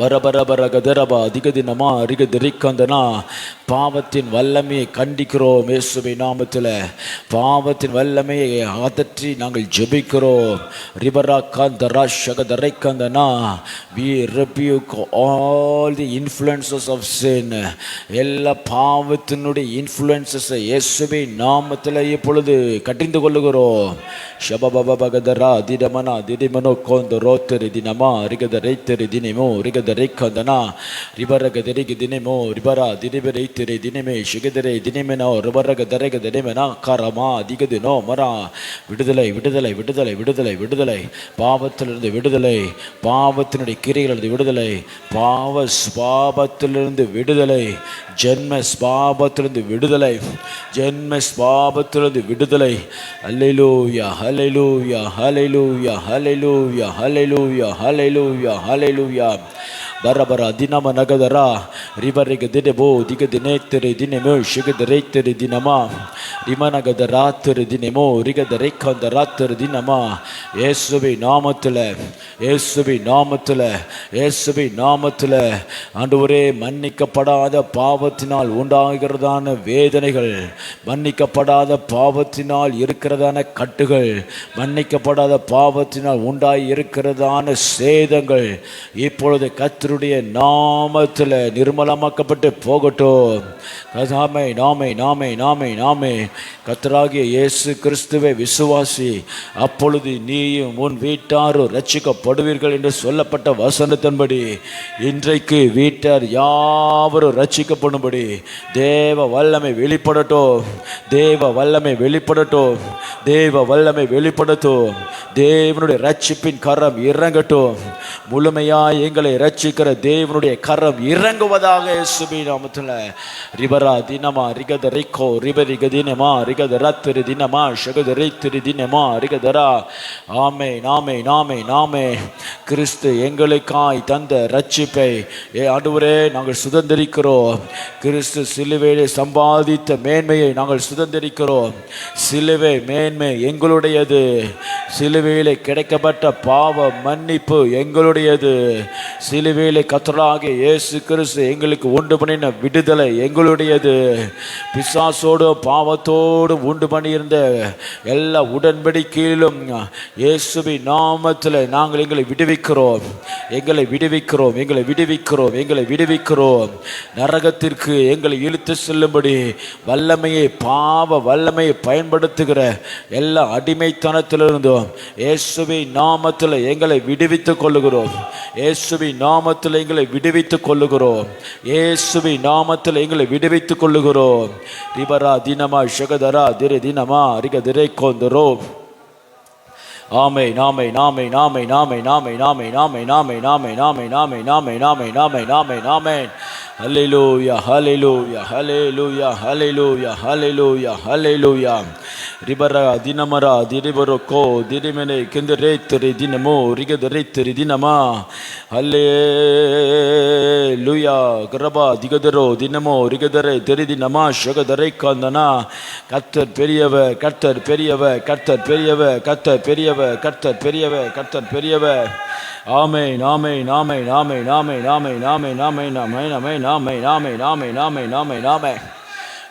பரபரபரகதரபா அதிகதினமா அரிகதிரிக்கந்தனா பாவத்தின் வல்லமையை கண்டிக்கிறோம் இயேசுவை நாமத்தில். பாவத்தின் வல்லமையை அகற்றி நாங்கள் ஜெபிக்கிறோம். ரிபரா கந்தரா ஷகதரை கந்தனா we rebuke all the influences of sin. எல்லா பாவத்தினுடைய இன்ஃப்ளூயன்சஸ் இயேசுவை நாமத்தில் இப்பொழுது கட்டிந்து கொள்ளுகிறோம். ஷபபபகதரா திடமனா திடிமனோ கோந்தரோ தெரி தினமா ரிகதரை தெரி தினமோ ரிகதரை கந்தனா ரிபரகதரிக தினமோ ரிபரா திரிபரை திரை தினமே ஷிகதரை தினமெனோ ரிபரகதரக தினமெனா கரமா அதிகதினோ மரா. விடுதலை விடுதலை விடுதலை விடுதலை விடுதலை, பாவத்திலிருந்து விடுதலை, பாவத்தினுடைய கிரிகளிலிருந்து விடுதலை, பாவத்திலிருந்து விடுதலை, ஜென்ம பாவத்திலிருந்து விடுதலை, ஜென்ம பாவத்திலிருந்து விடுதலை. அல்லேலூயா ஹல்லேலூயா ஹல்லேலூயா ஹல்லேலூயா ஹல்லேலூயா ஹல்லேலூயா ஹல்லேலூயா. பரபர தினம நகதரா ரிபரிக தினபோ திக தினேத்தரி தினமோ ஷிகதரை தெரி தினமா ரிமநகத ராத்திரி தினமோ ரிகதரை கந்த ராத்திரி தினமா. இயேசுவை நாமத்தில், இயேசுவை நாமத்தில், இயேசுவை நாமத்தில் ஆண்டவரே மன்னிக்கப்படாத பாவத்தினால் உண்டாகிறதான வேதனைகள், மன்னிக்கப்படாத பாவத்தினால் இருக்கிறதான கட்டுகள், மன்னிக்கப்படாத பாவத்தினால் உண்டாகி இருக்கிறதான சேதங்கள் இப்பொழுது கர்த்தருடைய நாமத்தில் நிர்மலமாக்கப்பட்டு போகட்டும். நாமே நாமே நாமே நாமே நாமே கர்த்தராகிய இயேசு கிறிஸ்துவை விசுவாசி, அப்பொழுது நீயும் உன் வீட்டாரும் ரட்சிக்கப்படுவீர்கள் என்று சொல்லப்பட்ட வசனத்தின்படி இன்றைக்கு வீட்டார் யாவரும் ரட்சிக்கப்படும்படி தேவ வல்லமை வெளிப்படட்டும், தேவ வல்லமை வெளிப்படட்டும், தேவ வல்லமை வெளிப்படட்டும். தேவனுடைய ரட்சிப்பின் கரம் இறங்கட்டும். முழுமையாய் எங்களை ரட்சிக்கிற தேவனுடைய கரம் இறங்குவதாக இயேசுவின் நாமத்தில். ரிபரா தினமா ரிகதரிக்கோ ரிபரிக தினமா ரிகதரத்திரி தினமா ஷகதரித்திரி தினமா ரிகதரா. ஆமே நாமே நாமே நாமே. கிறிஸ்து எங்களுக்காய் தந்த ரட்சிப்பை ஆண்டவரே நாங்கள் சுதந்திரிக்கிறோம். கிறிஸ்து சிலுவையிலே சம்பாதித்த மேன்மையை நாங்கள் சுதந்திரிக்கிறோம். சிலுவை மேன்மை எங்களுடையது. சிலுவையிலே கிடைக்கப்பட்ட பாவ மன்னிப்பு எங்களுடையது. சிலுவையிலே கர்த்தராகிய இயேசு கிறிஸ்து எங்களுக்கு உண்டு பண்ணின விடுதலை எங்களுடையது. பிசாசோடு பாவத்தோடு உண்டு பண்ணியிருந்த எல்லா உடன்படிக்கையிலும் இயேசுவின் நாமத்தில் நாங்கள் எங்களை விடுவிக்கிறோம், எங்களை விடுவிக்கிறோம், எங்களை விடுவிக்கிறோம், எங்களை விடுவிக்கிறோம். நரகத்திற்கு எங்களை இழுத்து செல்லும்படி வல்லமையை, பாவ வல்லமையை பயன்படுத்துகிற எல்லா அடிமைத்தனத்திலிருந்தும் இயேசுவின் நாமத்தில் எங்களை விடுவித்துக் கொள்ளுகிறோம். இயேசுவின் நாமத்தில் எங்களை விடுவித்துக் கொள்ளுகிறோம். இயேசுவின் நாமத்தில் எங்களை விடுவித்துக் கொள்ளுகிறோம். ரிபரா தினமா ஷகதரா திரை தினமா ரிக திரை கொந்தரோ. ஆமை நாமை நாமை நாமை நாமை நாமை நாமை நாமை நாமை நாமை நாமை நாமை நாமை நாமை நாமை நாமை நாமை. ஹல்லேலூயா ஹல்லேலூயா ஹல்லேலூயா ஹல்லேலூயா ஹல்லேலூயா ஹல்லேலூயா. ரிபரா தினமரா திரிபரோ திரிமனை கிந்தரே திரி தினமோ ரிகதரை திரி தினமா. ஹல்லேலூயா கரபா திகதரோ தினமோ ரிகதரை திரி தினமா ஷகதரை காந்தனா. கர்த்தர் பெரியவர், கர்த்தர் பெரியவர், கர்த்தர் பெரியவர், கர்த்தர் பெரியவர், கர்த்தர் பெரியவர், கர்த்தர் பெரியவர். ஆமை நாமை நாமை நாமை நாமை நாமை நாமை நாமை நாமை நாமை நாமை நாமை நாமை நாமை நாமை நாமை.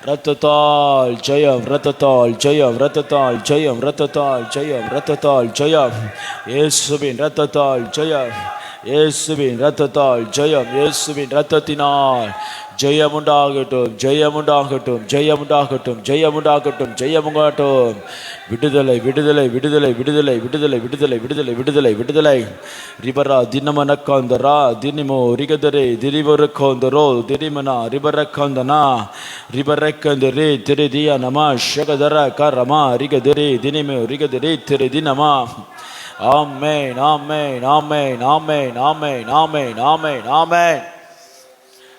ரத்தத்தால் ஜெயம், ரத்தத்தால் ஜெயம், ரத்தத்தால் ஜெயம், ரத்தத்தால் ஜெயம், ரத்தத்தால் ஜெயம். இயேசுவின் ரத்தத்தால் ஜெயம், இயேசுவின் ரத்தத்தால் ஜெயம், இயேசுவின் ரத்தத்தினால் ஜெயமுண்டாகட்டும், ஜெயமுண்டாகட்டும், ஜெயமுண்டாகட்டும், ஜெயமுண்டாகட்டும், ஜெயமுண்டாகட்டும். விடுதலை விடுதலை விடுதலை விடுதலை விடுதலை விடுதலை விடுதலை விடுதலை விடுதலை. ரிபரா தினமனக்காந்தரா தினிமோ ரிகதரே திரிவரக்காந்தரோ திரிமனா ரிபரக்காந்தனா ரிபரக்கந்தரே திரி தியா நமா ஷகதர கரமா ரிகதரே தினிமோ ரிகதரே திரி தினமா. ஆமென் ஆமென் ஆமென் ஆமென் ஆமென் ஆமென் ஆமென் ஆமென்.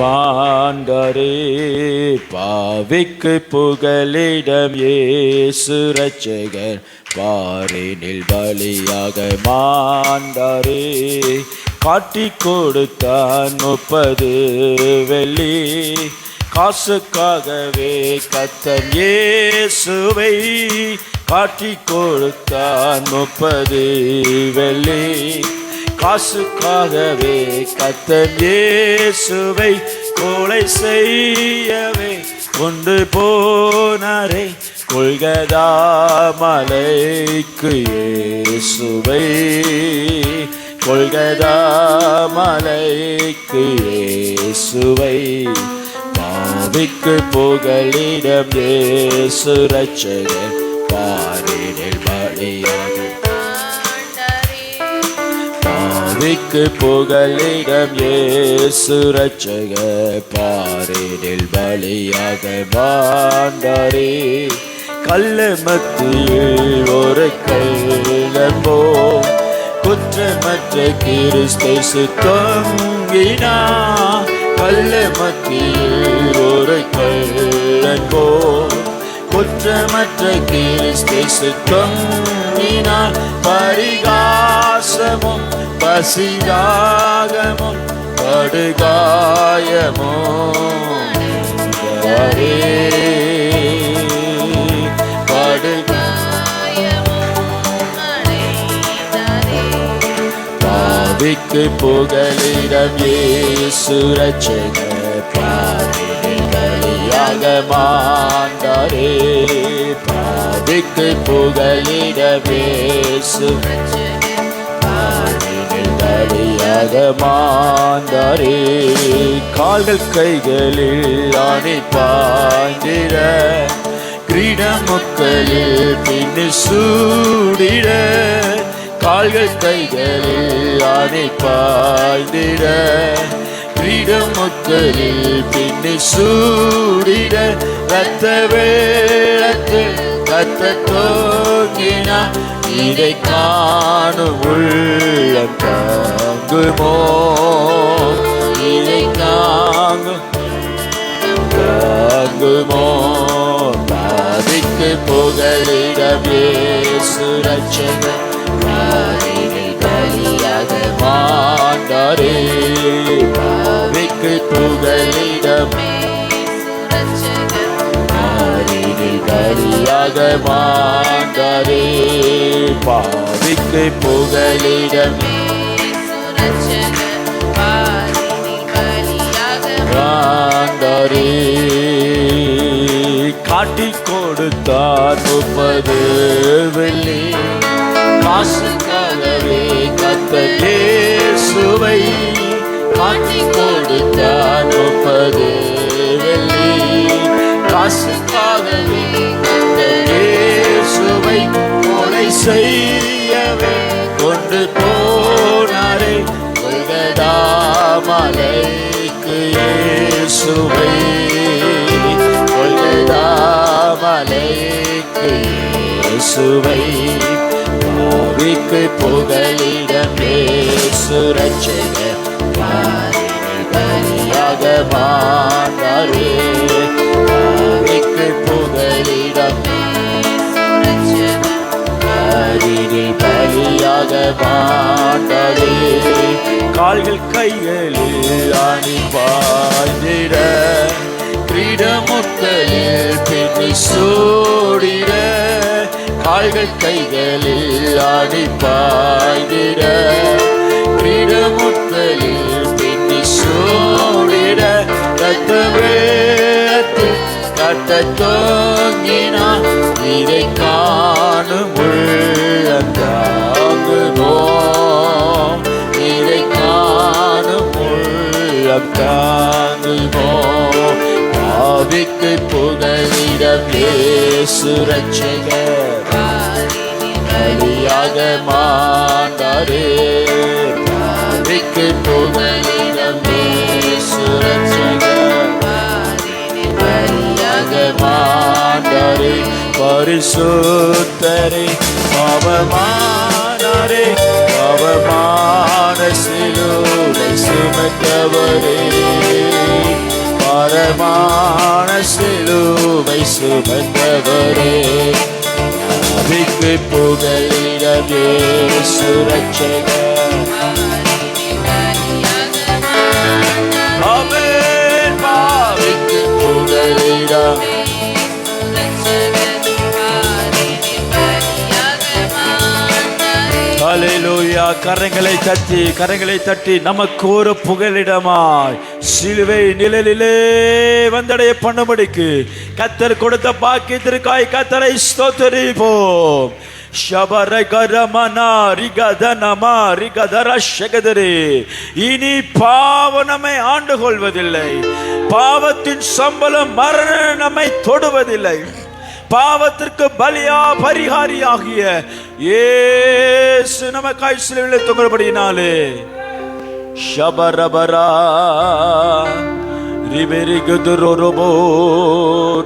மாண்டாரே. பாவிக்கு புகலிடம் இயேசு இரட்சகர் பாரினில் பலியாக மாண்டாரே. காட்டிக் கொடுத்தான் 30 வெள்ளி காசுக்காகவே கர்த்தர் இயேசுவை காட்டிக் கொடுத்தான் 30 வெள்ளி காசுக்காகவே கர்த்தர் இயேசுவை கொலை செய்யவே கொண்டு போனாரே. கொல்கதா மலைக்கு இயேசுவை கொல்கதா மலைக்கு இயேசுவை பாவிக்கு புகலிடம் இயேசு இரட்சகர் பாரினில் பலியாக பாவிக்கு புகலிடம் இயேசு இரட்சகர் பாரினில் பலியாக மாண்டாரே. கல்லு மத்தியில் ஒரு கல்லம்போ குற்றமற்ற கிறிஸ்து தொங்கினார். கல்லு மத்தியில் ஒரு கல்லம்போ குற்றமற்ற கிறிஸ்து தொங்கினார். பரிகாசமும் பசிதாகமும் படுகாயமும் பாவிக்கு புகலிடம் இயேசு இரட்சகர் பாரினில் பலியாக மாண்டாரே. பாவிக்கு புகலிடம் இயேசு பாரினில் பலியாக மாண்டாரே. கால்கள் கைகளில் ஆணி பாய்ந்திட கிரீடமுக்களில் பின்னு சூடிட கால்கள் கைகளில் ஆணி பாய்ந்திட கிரீடமுக்களில் பின்னு சூடிட ரத்த வேளத்தில் கத்த தோங்கினா இதை காணும் உள்ளம் தாங்குமோ இதை தாங்குமோ. பாவிக்கு புகலிடம் இயேசு இரட்சகர் பாரினில் பலியாக மாண்டாரே. பாவிக்கு புகலிடம் பாரினில் பலியாக மாண்டாரே. பாவிக்கு புகலிடம் மாண்டாரே. காட்டிக் கொடுத்தார் 30 வெள்ளி காசுக்காகவே கர்த்தர் இயேசுவை காட்டிக் கொடுத்தார் 30 வெள்ளி காசுக்காகவே கர்த்தர் இயேசுவை கொலை செய்யவே கொண்டு போனாரே. கொல்கதா மலைக்கு இயேசுவை கொல்கதா மலைக்கு இயேசுவை பாவிக்கு புகலிடம் இயேசு இரட்சகர் பாரினில் பலியாக மாண்டாரே. பாவிக்கு புகலிடம் பாரினில் பலியாக மாண்டாரே. கால்கள் கைகளில் ஆணி பாய்ந்திட கிரீடமுக்களில் பின்னி சூடிட கால்கள் கைகளில் ஆணி பாய்ந்திட கிரீடமுக்களில் பின்னி சூடிட ரத்த வேளத்தில் கத்த தோங்கினா இதை காணும் உள்ளம் தாங்குமோ இதை காணும் உள்ளம் தாங்குமோ. பாவிக்கு புகலிடம் இயேசு இரட்சகர் பலியாக மாண்டாரே. பாவிக்கு புகலிடம் இயேசு இரட்சகர் பலியாக மாண்டாரே. பரிசுத்தரே அவமானரே அவமான சிலுவை சுமந்தவரே பாரமான சிலுவை சுமந்தவரே, ஆவிக்கு புகலிடம் இயேசு ரட்சகர். ஆமென். ஆவிக்கு புகலிடம். ஹல்லேலூயா. கரங்களை தட்டி நமக்கு ஒரு புகலிடமாய் சிலுவை நிழலிலே வந்தடைய பண்ணும்படிக்கு கர்த்தர் கொடுத்த பாக்கியத்திற்காய் கர்த்தரை ஸ்தோத்திரிப்போம். இனி பாவம் நம்மை ஆண்டு கொள்வதில்லை. பாவத்தின் சம்பளம் மரணம் நம்மை தொடுவதில்லை. பாவத்திற்கு பலியா பரிகாரியாகிய இயேசு நமக்காய் சிலுவையில் தொங்கப்படினாலே ஷபரபரா ரிபெரிகுதுரோபோ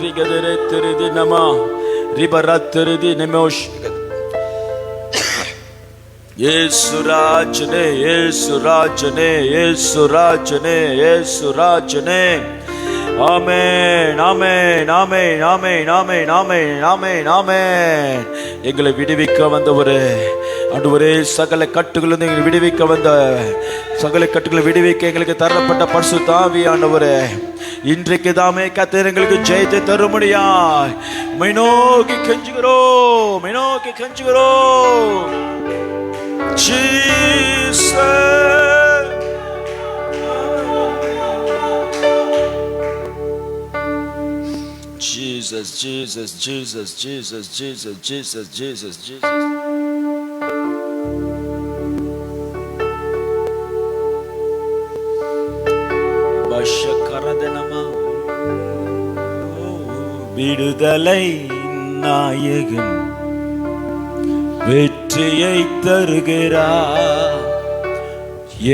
ரிகதரே திருதி நம ரிபரத்ரிதி நமோஷ். இயேசு ராஜனே, இயேசு ராஜனே, இயேசு ராஜனே, இயேசு ராஜனே. ஆமென், ஆமென், ஆமென், ஆமென், ஆமென், ஆமென், ஆமென், ஆமென். எங்களை விடுவிக்க வந்தவரே, ஆண்டவரே, சகல கட்டுகளிலிருந்து எங்களை விடுவிக்க வந்த சகல கட்டுகளை விடுவிக்க எங்களுக்கு தரப்பட்ட பரிசுத்த ஆவியானவரே, இன்றைக்கு தாமே கர்த்தர் எங்களுக்கு ஜெயத்தை தரும்படியாய் உம்மை நோக்கி கெஞ்சுகிறோம், உம்மை நோக்கி கெஞ்சுகிறோம். Jesus, Jesus, Jesus, Jesus, Jesus, Jesus, Jesus, Jesus. பஷகரதனமா விடுதலை நாயகன் வெற்றியை தருகிறார்,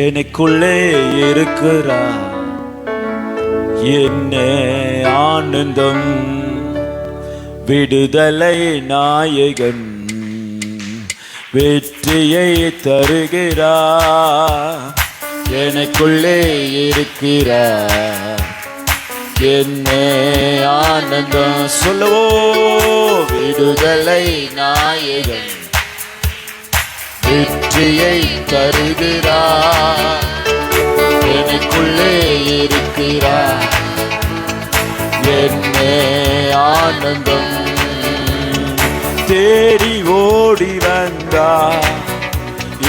எனக்குள்ளே இருக்கிறார். என்ன ஆனந்தம், விடுதலை நாயகன் வெற்றியை தருகிறார், எனக்குள்ளே இருக்கிறார். என்ன ஆனந்தம் சொல்லவோ, விடுதலை நாயகன் வெற்றியை தருகிறார், எனக்குள்ளே இருக்கிறார். என்ன ஆனந்தம். தேடி ஓடி வந்தார்,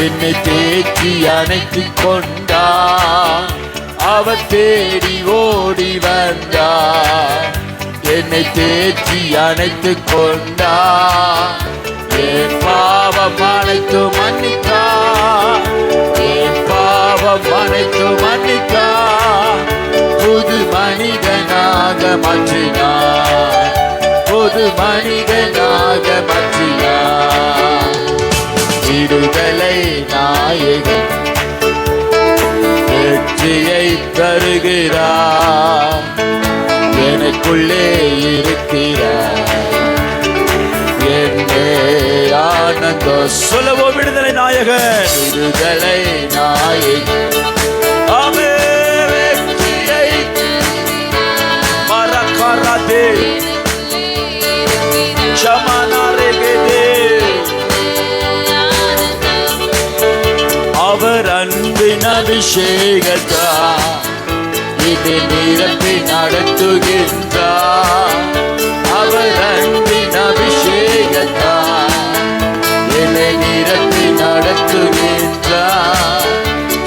என்னை தேற்றி அணைத்துக் கொண்டார். அவர் தேடி ஓடி வந்தார், என்னை தேற்றி அணைத்துக் கொண்டார். என் பாவம் அனைத்து மன்னித்தார், என் பாவம் அனைத்து மன்னித்தார். புது மனிதனாக மாற்றினார், புது மனிதனாக மாற்றினார். விடுதலை நாயகன் வெற்றியை தருகிறார், எனக்குள்ளே இருக்கிறார். என்ன ஆனந்தம் சொல்லவோ, விடுதலை நாயகன், விடுதலை நாயகன். ஆமே வெற்றியை மரகரதே சமனரகதே. அவர் அன்பின் அபிஷேகத்தார் இது நிரப்பி நடத்துகின்றார். அவர் அன்பின் அபிஷேகத்தார் என்னை நிரப்பி நடத்துகின்றார்.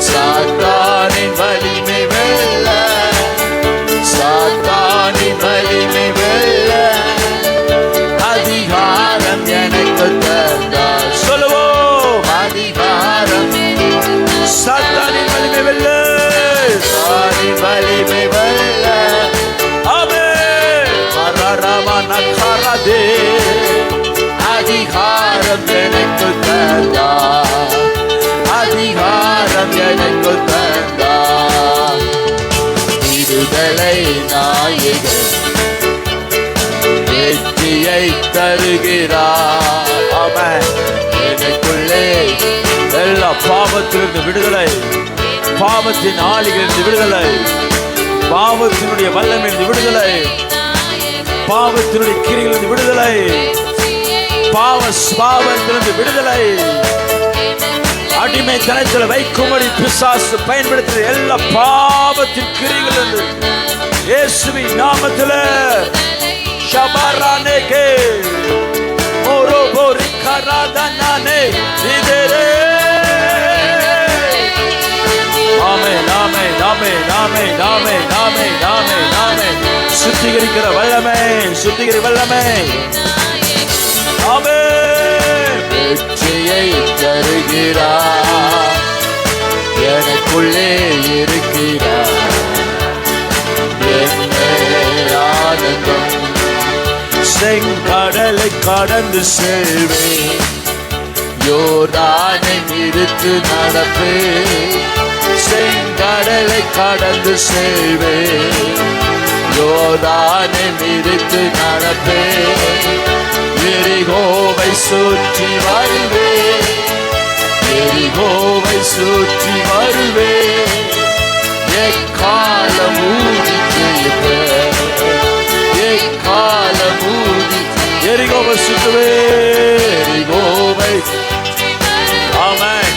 சாத்தானின் வலிமை வெல்ல, சாத்தானின் வலிமை வெல்ல அதிகாரம் எனக்கு தந்தார். சொல்லுவோம், அதிகாரம். சாத்தானின் வலிமை வெல்ல, சாத்தானின் வலிமை வெல்ல. ஆமென். மரரமனகரதே அதிகாரம் எனக்கு தந்தார், அதிகாரம் எனக்கு தந்தார். விடுதலை நாயகன் வெற்றியை தருகிறார். ஆமென். எனக்குள்ளே எல்லா பாவத்திலிருந்து விடுதலை, பாவத்தின் ஆளிகளிலிருந்து விடுதலை, பாவத்தினுடைய வல்லமையிலிருந்து விடுதலை, பாவத்தினுடைய கிரியிலிருந்து விடுதலை, பாவத்திலிருந்து விடுதலை, அடிமைத்தனத்தில் வைக்கும்படி பிசாசு பயன்படுத்துகிற எல்லா பாவத்தின் கிரியிலிருந்து இயேசுவின் நாமத்தில் ஷபரானேகே ஓரோபோரி கராதனானே இதரே. ஆமென் ஆமென் ஆமென் ஆமென் ஆமென் ஆமென் ஆமென் ஆமென். சுத்திகரிக்கிற வல்லமை, சுத்திகரி வல்லமை. ஆமென். வெற்றியை தருகிறார், எனக்குள்ளே இருக்கிறார், ஆனந்தம். செங்கடலை கடந்து செல்வேன், யோர்தானை நிறுத்து நடப்பேன். செங்கடலை கடந்து செல்வேன், யோர்தானை நிறுத்து நடப்பேன். எரிகோவை சுற்றி வருவேன், எரிகோவை சுற்றி வருவேன். எக்காலம் ஊதி ஜெயிப்பேன், எக்காலம் ஊதி எரிகோவை சுற்றுவேன், எரிகோவை. ஆமென்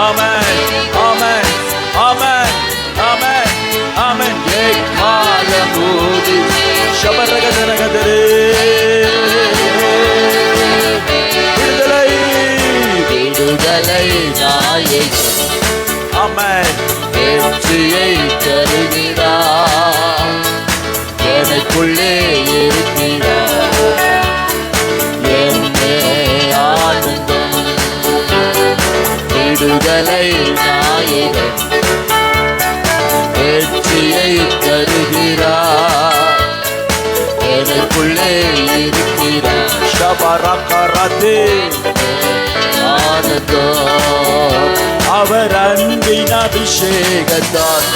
ஆமென் ஆமென் ஆமென் ஆமென் ஆமென். எக்காலம் ஊதி ஷபரகதரகதரே. விடுதலை விடுதலை நாயகன். ஆமென். வெற்றியை தருகிறார், எனக்குள்ளே இருக்கிறார், என்னே ஆனந்தம். விடுதலை நாயகன் வெற்றியை தருகிறார், எனக்குள்ளே இருக்கிறார். ஷபரகரதே ஆனந்தம். அவர் அன்பின் அபிஷேகத்தால்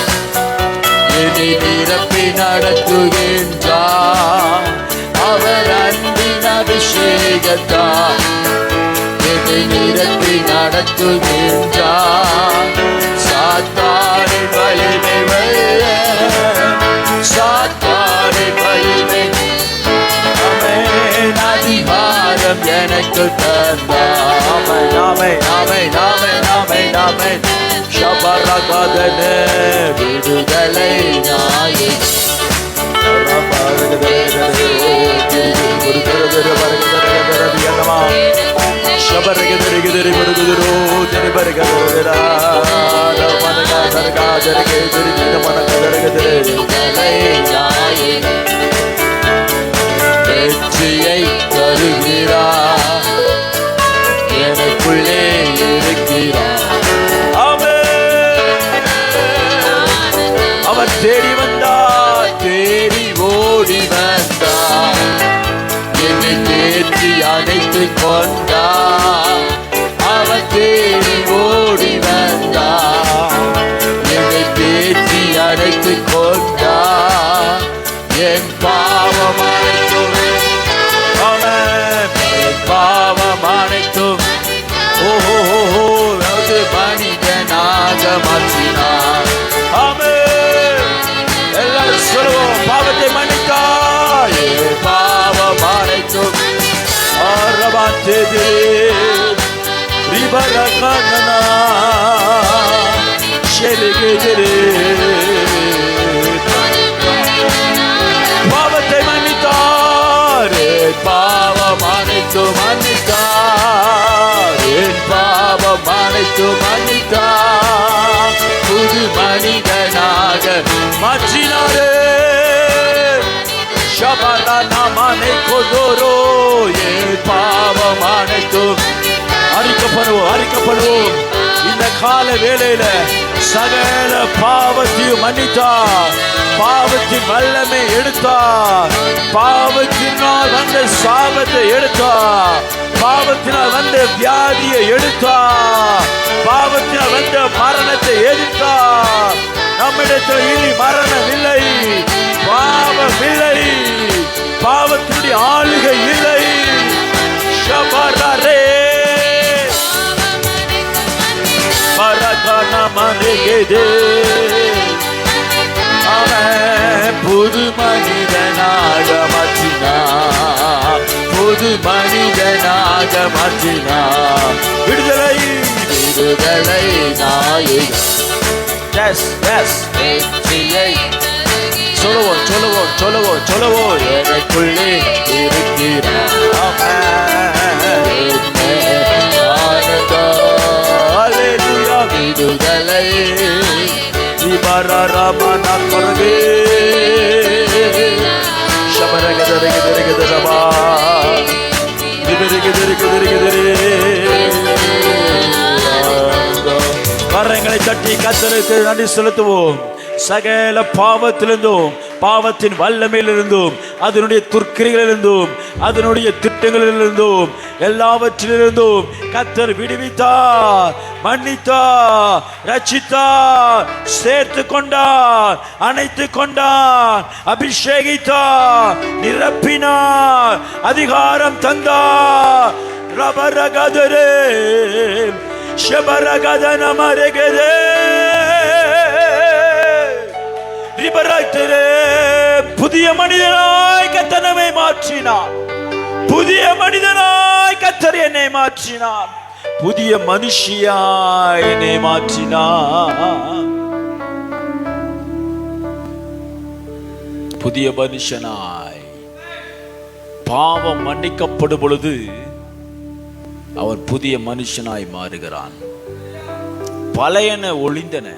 என்னை நிரப்பி நடத்துகின்றார். அவர் அன்பின் அபிஷேகத்தால் என்னை நிரப்பி நடத்துகின்றார். சாத்தானின் வலிமை வெல்ல, சாத்தானின் வலிமை ஆமென் அதிகாரம் எனக்கு தந்தார். ஆமென் ஆமென் ஆமென் ஆமென் ஆமென் ஆமென். ஷபரகதனே விடுதலை நாயகன். வெற்றியை தருகிறார், எனக்குள்ளே இருக்கிறார். அவர் தேடி வந்தார், தேடி ஓடி வந்தார், என்னை தேடி அணைத்துக் கொண்டார். அவர் தேடி ஓடி வந்தார், என்னை தேடி அணைத்துக் கொண்டார். என் பாவம் அனைத்தும், என் பாவம் அனைத்தும் ஓஹோ மனிதனாக மாற்றினார். எல்லாரும் சொல்லுவோம், பாவத்தை மன்னித்தார், பாவம் அனைத்தும் ஆரவாத்தது ரிபரகனா ஷெலிகெதிரே. பாவத்தை மன்னித்தார், பாவம் அனைத்தும் மன்னித்தார், என் பாவம் அனைத்தும் மன்னித்தார். புது மனிதனாக மாற்றினாரே. ஷபரனமனை கொதோரோ. என் பாவம் அனைத்தும் அறிக்கப்படுவோம், அறிக்கப்படுவோம். இந்த கால வேளையில சகல பாவத்தையும் மன்னித்தார், பாவத்தின் வல்லமை எடுத்தார், பாவத்தினால் வந்த சாபத்தை எடுத்தார், பாவத்தினால் வந்த வியாதியை எடுத்தார், பாவத்தினால் வந்த மரணத்தை எதிர்த்தார். நம்மிடத்தில் இனி மரணம் இல்லை, பாவம் இல்லை, பாவத்தினுடைய ஆளுகை இல்லை. ஷபரரே பரகனமனேகே. ஆமென் புது மனிதனாக மாற்றினார், புது மனிதனாக மாற்றினார். விடுதலை விடுதலை நாயகன். எஸ் எஸ் வெற்றியை சொல்லுவோம் சொல்லுவோம் சொல்லுவோம் சொல்லுவோம். எனக்குள்ளே இருக்கிறார். விடுதலை ராமனா கொரவே சபரகதரகதரகதரபா கரங்களை தட்டி கர்த்தருக்கு நன்றி செலுத்துவோம். சகல பாவத்திலிருந்தும், பாவத்தின் வல்லமையிலிருந்தும், அதனுடைய துர்க்கிரிகளிலிருந்தும், அதனுடைய திட்டங்களிலிருந்தும், எல்லாவற்றிலிருந்தும் கர்த்தர் விடுவித்தார், மன்னித்தார், ரட்சித்தார், சேர்த்து கொண்டார், அணைத்து கொண்டார், அபிஷேகித்தார், நிரப்பினார், அதிகாரம் தந்தார். ரபரகதரே ஷபரகதனமரகதே புதிய மனிதனாய் கர்த்தர் நம்மை மாற்றினார். புதிய மனிதனாய் கர்த்தர் என்னை மாற்றினார். புதிய மனுஷியாய் என்னை மாற்றினார். புதிய மனுஷனாய். பாவம் மன்னிக்கப்படும் பொழுது அவர் புதிய மனுஷனாய் மாறுகிறான். பழையன ஒளிந்தன,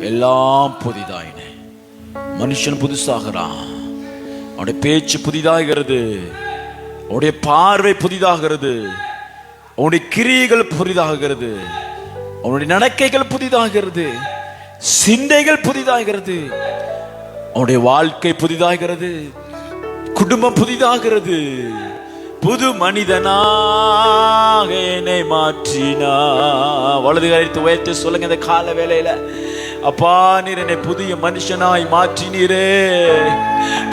எல்லாம் புதிதாயின. மனுஷன் புதுசாகிறான். அவனுடைய பேச்சு புதிதாகிறது, அவனுடைய பார்வை புதிதாகிறது, அவனுடைய கிரியைகள் புதிதாகிறது, அவனுடைய நடக்கைகள் புதிதாகிறது, சிந்தைகள் புதிதாகிறது, அவனுடைய வாழ்க்கை புதிதாகிறது, குடும்பம் புதிதாகிறது. புது மனிதனாக என்னை மாற்றினா. வலது கரைத்து உயர்த்தி சொல்லுங்க இந்த கால வேளையில. அப்பா, நீர் என்னை புதிய மனுஷனாய் மாற்றினீரே,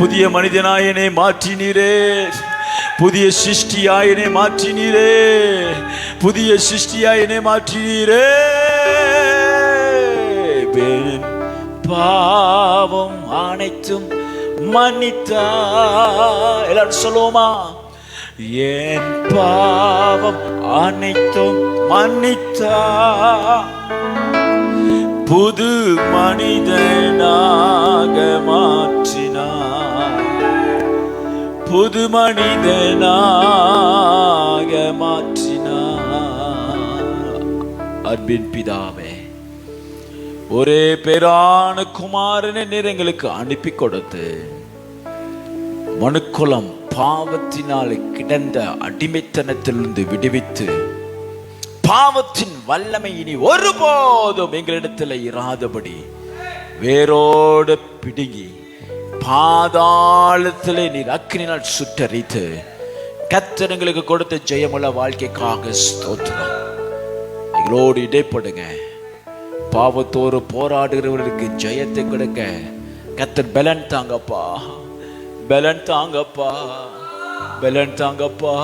புதிய மனிதனாய் என்னை மாற்றினீரே, புதிய சிருஷ்டியாய் என்னை மாற்றினீரே, புதிய சிருஷ்டியாய் என்னை மாற்றினீரே. பாவம் அனைத்தும் மன்னித்தா. எல்லாரும் சொல்லுவோமா? என் பாவம் அனைத்தும் மன்னித்தா, புது மனிதனாக மாற்றினார், புது மனிதனாக மாற்றினார். அன்பின் பிதாவே, ஒரே பேரான குமாரனை நீர் எங்களுக்கு அனுப்பி கொடுத்து மனுக்குலம் பாவத்தினால் கிடந்த அடிமைத்தனத்திலிருந்து விடுவித்து, பாவத்தின் வல்லமை இனி ஒருபோதும் எங்களிடத்தில் இராதபடி வேரோடு பிடுங்கி பாதாளத்திலே நீர் அக்கினியால் சுட்டரித்து கர்த்தர் எங்களுக்கு கொடுத்த ஜெயமுள்ள வாழ்க்கைக்காக ஸ்தோத்திரம். எங்களோடு இடைப்படுங்க. பாவத்தோடு போராடுகிறவர்களுக்கு ஜெயத்தை கொடுக்க கர்த்தர் பலன் தாங்கப்பா, பலன் தாங்கப்பா, பலன் தாங்கப்பா.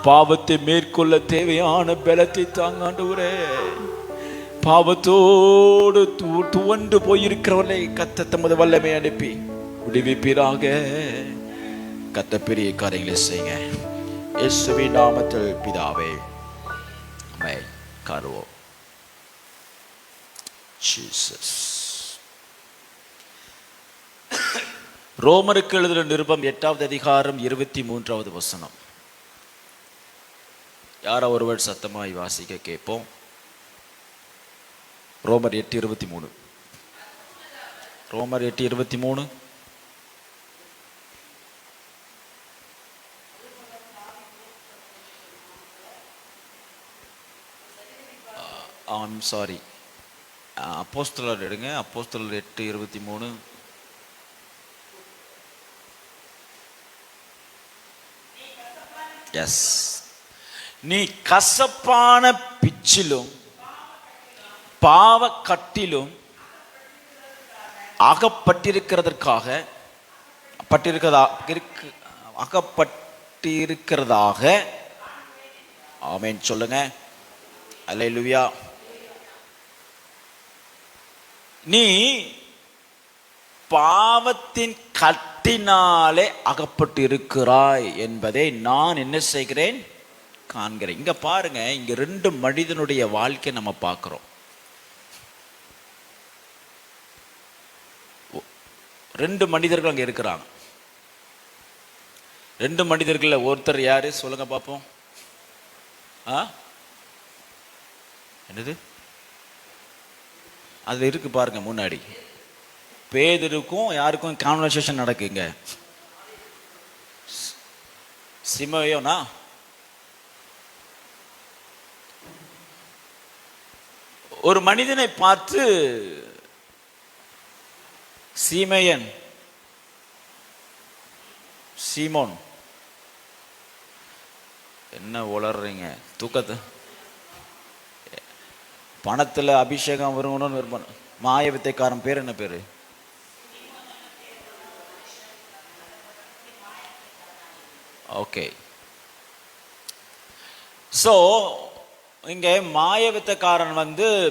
பாவத்தை மேற்கொள்ள தேவையான பலத்தை தாங்க ஆண்டவரே. பாவத்தோடு துவண்டு போயிருக்கிறவர்களை கர்த்தர் தமது வல்லமை அனுப்பி விடுவிப்பீராக. கர்த்தர் பெரிய காரியங்களை செய்யுங்க. இயேசுவின் நாமத்தில் பிதாவே, ஆமென். காருவோம். ஜீசஸ். ரோமருக்கு எழுதின நிருபம் 8வது அதிகாரம் 23வது வசனம். யாரோ ஒருவர் சத்தமாய் வாசிக்க கேட்போம். ரோமர் 8:23. ரோமர் 8:23. சாரி, அப்போஸ்தலர் எடுங்க. அப்போஸ்தலர் 8:23. எஸ். நீ கசப்பான பிச்சிலும் பாவக்கட்டிலும் அகப்பட்டிருக்கிறதாக ஆமென் சொல்லுங்க. அல்லேலூயா. நீ பாவத்தின் கட்டினாலே அகப்பட்டு இருக்கிறாய் என்பதை நான் என்ன செய்கிறேன், காண்கிறேன். இங்க பாருங்க, இங்க 2 மனிதனுடைய வாழ்க்கை நம்ம பார்க்கிறோம். 2 மனிதர்கள் அங்க இருக்கிறாங்க. 2 மனிதர்கள்ல ஒருத்தர் யாரு சொல்லுங்க பார்ப்போம். என்னது அது இருக்கு பாருங்க. முன்னாடி பேதுருக்கும் யாருக்கும் கான்வர்சேஷன் நடக்குங்க. சிமயோனா ஒரு மனிதனை பார்த்து, சீமையன், சீமோன், என்ன உளறீங்க, தூக்கத்தை பணத்துல அபிஷேகம் வருங்கன்னு விரும்பணும். மாய வித்தைக்காரன் பேர் என்ன பேரு? ஓகே. ஸோ இங்கே மாய வித்தைக்காரன்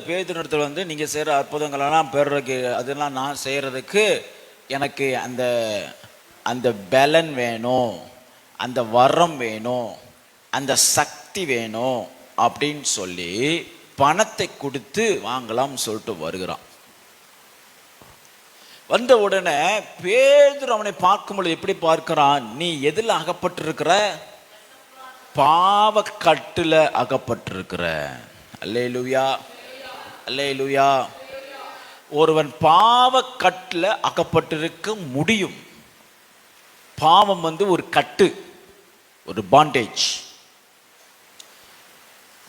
பேதுருவிடத்தில் நீங்கள் செய்கிற அற்புதங்களெல்லாம் பெறுறதுக்கு, அதெல்லாம் நான் செய்கிறதுக்கு எனக்கு அந்த அந்த பலன் வேணும், அந்த வரம் வேணும், அந்த சக்தி வேணும் அப்படின்னு சொல்லி பணத்தை கொடுத்து வாங்கலாம் சொல்லிட்டு வருகிறான். வந்த உடனே பேதுரு அவனை பார்க்கும் பொழுது எப்படி பார்க்கிறான்? நீ எதில் அகப்பட்டிருக்கிற? பாவக்கட்டுல அகப்பட்டிருக்கிற. அல்லேலூயா, அல்லேலூயா. ஒருவன் பாவக்கட்டுல அகப்பட்டிருக்க முடியும். பாவம் ஒரு கட்டு, ஒரு பாண்டேஜ்.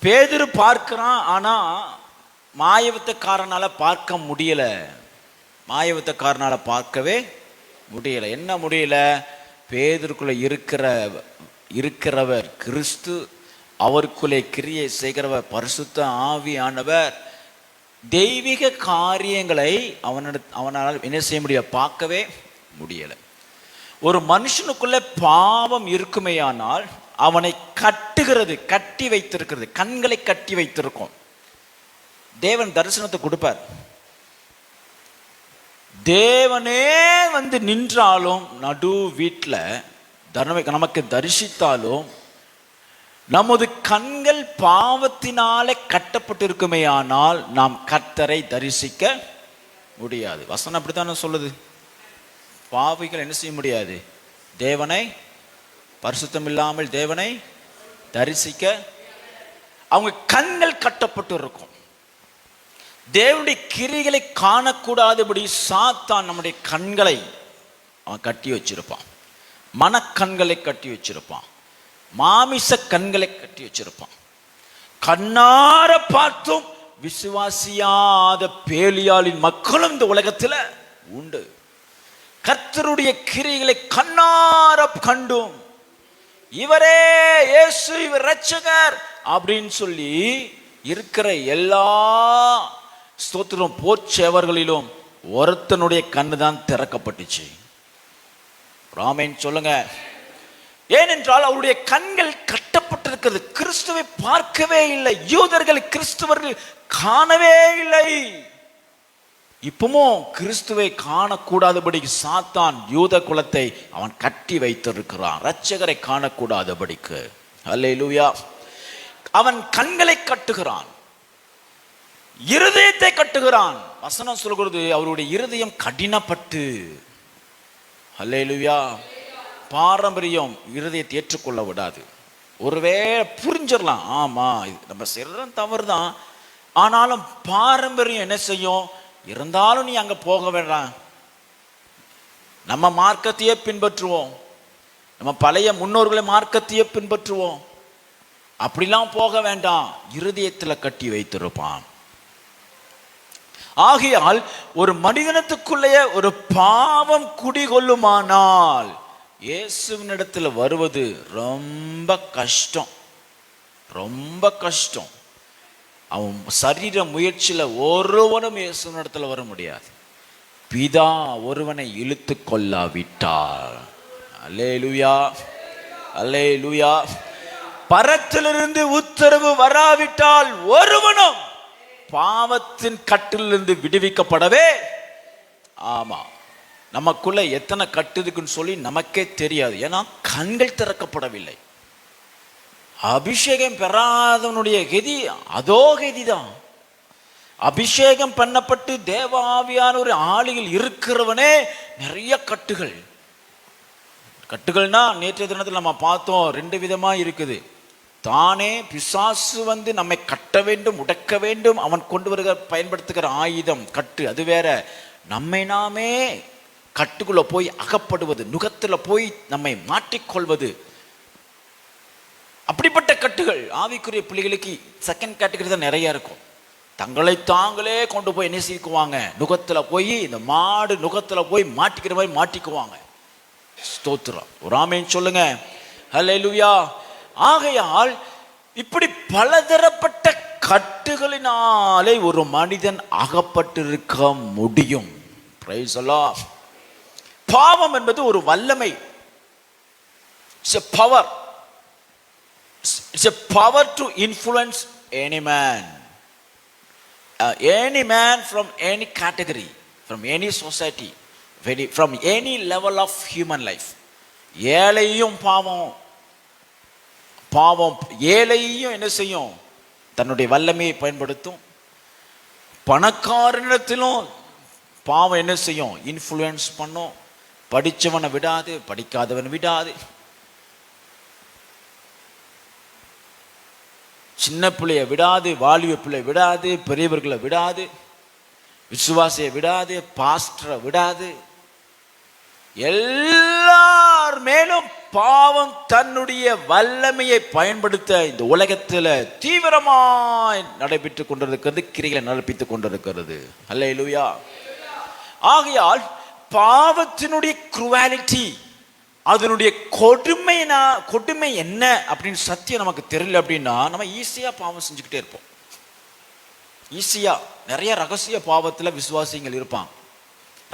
பேதுரு பார்க்கிறான், ஆனா மாயவித்தக்காரனால பார்க்க முடியல. மாயவித்தக்காரனால பார்க்கவே முடியல. என்ன முடியல? பேதுருக்குள்ள இருக்கிறவர் கிறிஸ்து, அவருக்குள்ளே கிரியை செய்கிறவர் பரிசுத்த ஆவியானவர். தெய்வீக காரியங்களை அவனால் என்ன செய்ய முடியாது, பார்க்கவே முடியல. ஒரு மனுஷனுக்குள்ள பாவம் இருக்குமேயானால் அவனை கட்டுகிறது, கட்டி வைத்திருக்கிறது, கண்களை கட்டி வைத்திருக்கும். தேவன் தரிசனத்தை கொடுப்பார். தேவனே நின்றாலும், நடு வீட்டில் நமக்கு தரிசித்தாலும், நமது கண்கள் பாவத்தினாலே கட்டப்பட்டிருக்குமே ஆனால் நாம் கர்த்தரை தரிசிக்க முடியாது. வசனம் அப்படித்தானே சொல்லுது. பாவிகள் என்ன செய்ய முடியாது, தேவனை, பரிசுத்தம் இல்லாமல் தேவனை தரிசிக்க, அவங்க கண்கள் கட்டப்பட்டு இருக்கும். தேவனுடைய கிரிகளை காணக்கூடாதபடி சாத்தான் நம்முடைய கண்களை அவன் கட்டி வச்சிருப்பான். மனக்கண்களை கட்டி வச்சிருப்பான், மாமிச கண்களை கட்டி வச்சிருப்பான். கண்ணார பார்த்தும் விசுவாசியாத பேலியாளின் மக்களும் இந்த உலகத்தில் உண்டு. கர்த்தருடைய கிரிகளை கண்ணார கண்டும், இவரே இயேசு, இவர் இரட்சகர் அப்படின்னு சொல்லி இருக்கிற எல்லா ஸ்தோத்திரம் போர்ச்சேவர்களிலும் ஒருத்தனுடைய கண்ணு தான் திறக்கப்பட்டுச்சு. ராமேன் சொல்லுங்க. ஏனென்றால் அவருடைய கண்கள் கட்டப்பட்டிருக்கிறது. கிறிஸ்துவை பார்க்கவே இல்லை. யூதர்கள் கிறிஸ்துவர்கள் காணவே இல்லை. இப்பவும் கிறிஸ்துவை காணக்கூடாதபடிக்கு சாத்தான் யூத குலத்தை அவன் கட்டி வைத்திருக்கிறான், இரட்சகரை காணக்கூடாதபடிக்கு. அல்லேலூயா. அவன் கண்களை கட்டுகிறான், இருதயத்தை கட்டுகிறான். வசனம் சொல்கிறது அவருடைய இருதயம் கடினப்பட்டு. அல்லேலூயா. பாரம்பரியம் இருதயத்தை ஏற்றுக்கொள்ள விடாது. ஒருவேளை புரிஞ்சிடலாம், ஆமா நம்ம செய்யறதும் தவறு தான், ஆனாலும் பாரம்பரியம் என்ன செய்யும், இருந்தாலும் நீ அங்க போக வேண்டாம், நம்ம மார்க்கத்தையே பின்பற்றுவோம், நம்ம பழைய முன்னோர்களை மார்க்கத்தையே பின்பற்றுவோம், அப்படிலாம் போக வேண்டாம், இருதயத்தில் கட்டி வைத்திருப்பான். ஆகையால் ஒரு மனிதனத்துக்குள்ளேயே ஒரு பாவம் குடிகொள்ளுமானால் இயேசுவினிடத்தில் வருவது ரொம்ப கஷ்டம், ரொம்ப கஷ்டம். அவன் சரீர முயற்சியில ஒருவனும் இயேசுவினிடத்தில் வர முடியாது, பிதா ஒருவனை இழுத்து கொள்ளாவிட்டால். அல்லேலூயா, அல்லேலூயா. பரத்திலிருந்து உத்தரவு வராவிட்டால் ஒருவனும் பாவத்தின் கட்டிலிருந்து விடுவிக்கப்படவே, ஆமா, நமக்குள்ள எத்தனை கட்டு இருக்குன்னு சொல்லி நமக்கே தெரியாது. ஏன்னா கண்கள் திறக்கப்படவில்லை. அபிஷேகம் பெறாதவனுடைய கதி அதோ கதிதான். அபிஷேகம் பண்ணப்பட்டு தேவ ஆவியான ஒரு ஆளியில் இருக்கிறவனே நிறைய கட்டுகள். கட்டுகள்னா நேற்றைய தினத்தில் நம்ம பார்த்தோம், 2 விதமா இருக்குது. தானே பிசாசு வந்து நம்மை கட்ட வேண்டும், உடைக்க வேண்டும், அவன் கொண்டு வருகிற பயன்படுத்துகிற ஆயுதம் கட்டு, அது வேற. நம்மை நாமே கட்டுக்குள்ள போய் அகப்படுவது, நுகத்துல போய் நம்மை மாற்றிக்கொள்வது, அப்படிப்பட்ட கட்டுகள் ஆவிக்குரிய பிள்ளைகளுக்கு செகண்ட் கேட்டகரி தான் நிறைய இருக்கும். தங்களை தாங்களே கொண்டு போய் என்ன செய்க்குவாங்க, நுகத்துல போய், இந்த மாடு நுகத்துல போய் மாட்டிக்கிற மாதிரி மாட்டிக்குவாங்க. ஸ்தோத்திரம், ஒரு ஆமென் சொல்லுங்க. ஹல்லேலூயா. ஆகையால் இப்படி பலதரப்பட்ட கட்டுகளினாலே ஒரு மனிதன் அகப்பட்டிருக்க முடியும். Price the Lord. பாவம் என்பது ஒரு வல்லமை. It's a power. It's a power to influence any man. Any man from any category, from any society, from any level of human life. ஏழையும் பாவம், பாவம் ஏழையும் என்ன செய்யும், தன்னுடைய வல்லமையை பயன்படுத்தும். பணக்காரனிடத்திலும் பாவம் என்ன செய்யும், இன்ஃப்ளூயன்ஸ் பண்ணும். படித்தவனை விடாது, படிக்காதவன் விடாது. சின்ன பிள்ளைய விடாது, வாலிப பிள்ளை விடாது, பெரியவர்களை விடாது, விசுவாசியை விடாது, பாஸ்டரை விடாது. எல்லார் மேலும் பாவம் தன்னுடைய வல்லமையை பயன்படுத்த இந்த உலகத்தில் தீவிரமாய் நடைபெற்றுக் கொண்டிருக்கிறது, கிரிகளை நடப்பித்துக் கொண்டிருக்கிறது. அல்லேலூயா. ஆகையால் பாவத்தினுடைய குருவாலிட்டி, அதனுடைய கொடுமை என்ன அப்படின்னு சத்தியம் நமக்கு தெரியல அப்படின்னா நம்ம ஈஸியா பாவம் செஞ்சுக்கிட்டே இருப்போம். ஈஸியா நிறைய ரகசிய பாவத்துல விசுவாசிகள் இருப்பாங்க.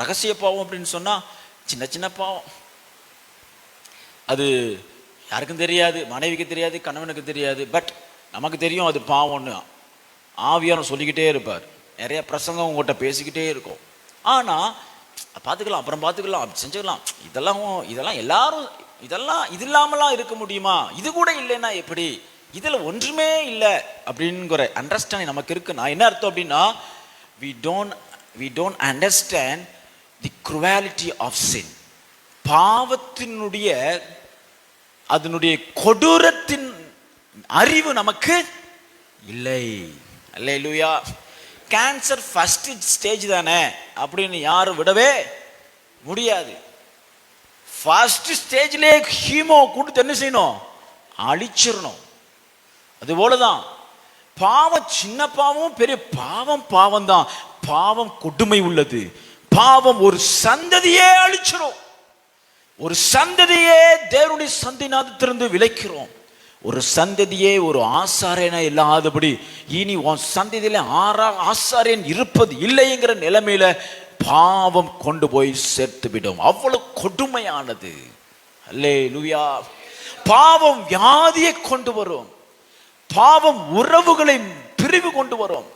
ரகசிய பாவம் அப்படின்னு சொன்னா சின்ன சின்ன பாவம், அது யாருக்கும் தெரியாது, மனைவிக்கு தெரியாது, கணவனுக்கு தெரியாது, பட் நமக்கு தெரியும் அது பாவம்னு. ஆவியானவர் சொல்லிக்கிட்டே இருப்பார், நிறைய பிரசங்கம் உங்கள்கிட்ட பேசிக்கிட்டே இருக்கும். ஆனா பார்த்துக்கலாம், அப்புறம் பார்த்துக்கலாம், அப்படி செஞ்சுக்கலாம், இதெல்லாம் எல்லாரும் இது இல்லாமலாம் இருக்க முடியுமா, இது கூட இல்லைன்னா எப்படி, இதுல ஒன்றுமே இல்லை அப்படிங்கிற அண்டர்ஸ்டாண்டிங் நமக்கு இருக்கு. நான் என்ன அர்த்தம் அப்படின்னா, we don't understand the cruelty of sin. பாவத்தினுடைய அதனுடைய கொடூரத்தின் அறிவு நமக்கு இல்லை. அல்லேலூயா. கேன்சர் ஃபர்ஸ்ட் ஸ்டேஜ் தானே அப்படின்னு யாரும் விடவே முடியாது. ஃபர்ஸ்ட் ஸ்டேஜ்லேயே ஹீமோ கொடுத்து என்ன செய்யணும், அழிச்சிடணும். அது போலதான் பாவம், சின்ன பாவம் பெரிய பாவம் தான். பாவம் கொடுமை உள்ளது. பாவம் ஒரு சந்ததியே அழிச்சிடும். ஒரு சந்ததியே தேவனுடைய சந்திநாதத்திலிருந்து விலக்கிறோம். ஒரு சந்ததியே ஒரு ஆசாரியனா இல்லாதபடி இனி உன் சந்ததியில ஆசாரியன் இருப்பது இல்லைங்கிற நிலைமையில பாவம் கொண்டு போய் சேர்த்து விடும். அவ்வளவு கொடுமையானது. அல்லேலூயா. பாவம் வியாதியை கொண்டு வரும். பாவம் உறவுகளை பிரிவு கொண்டு வரும்.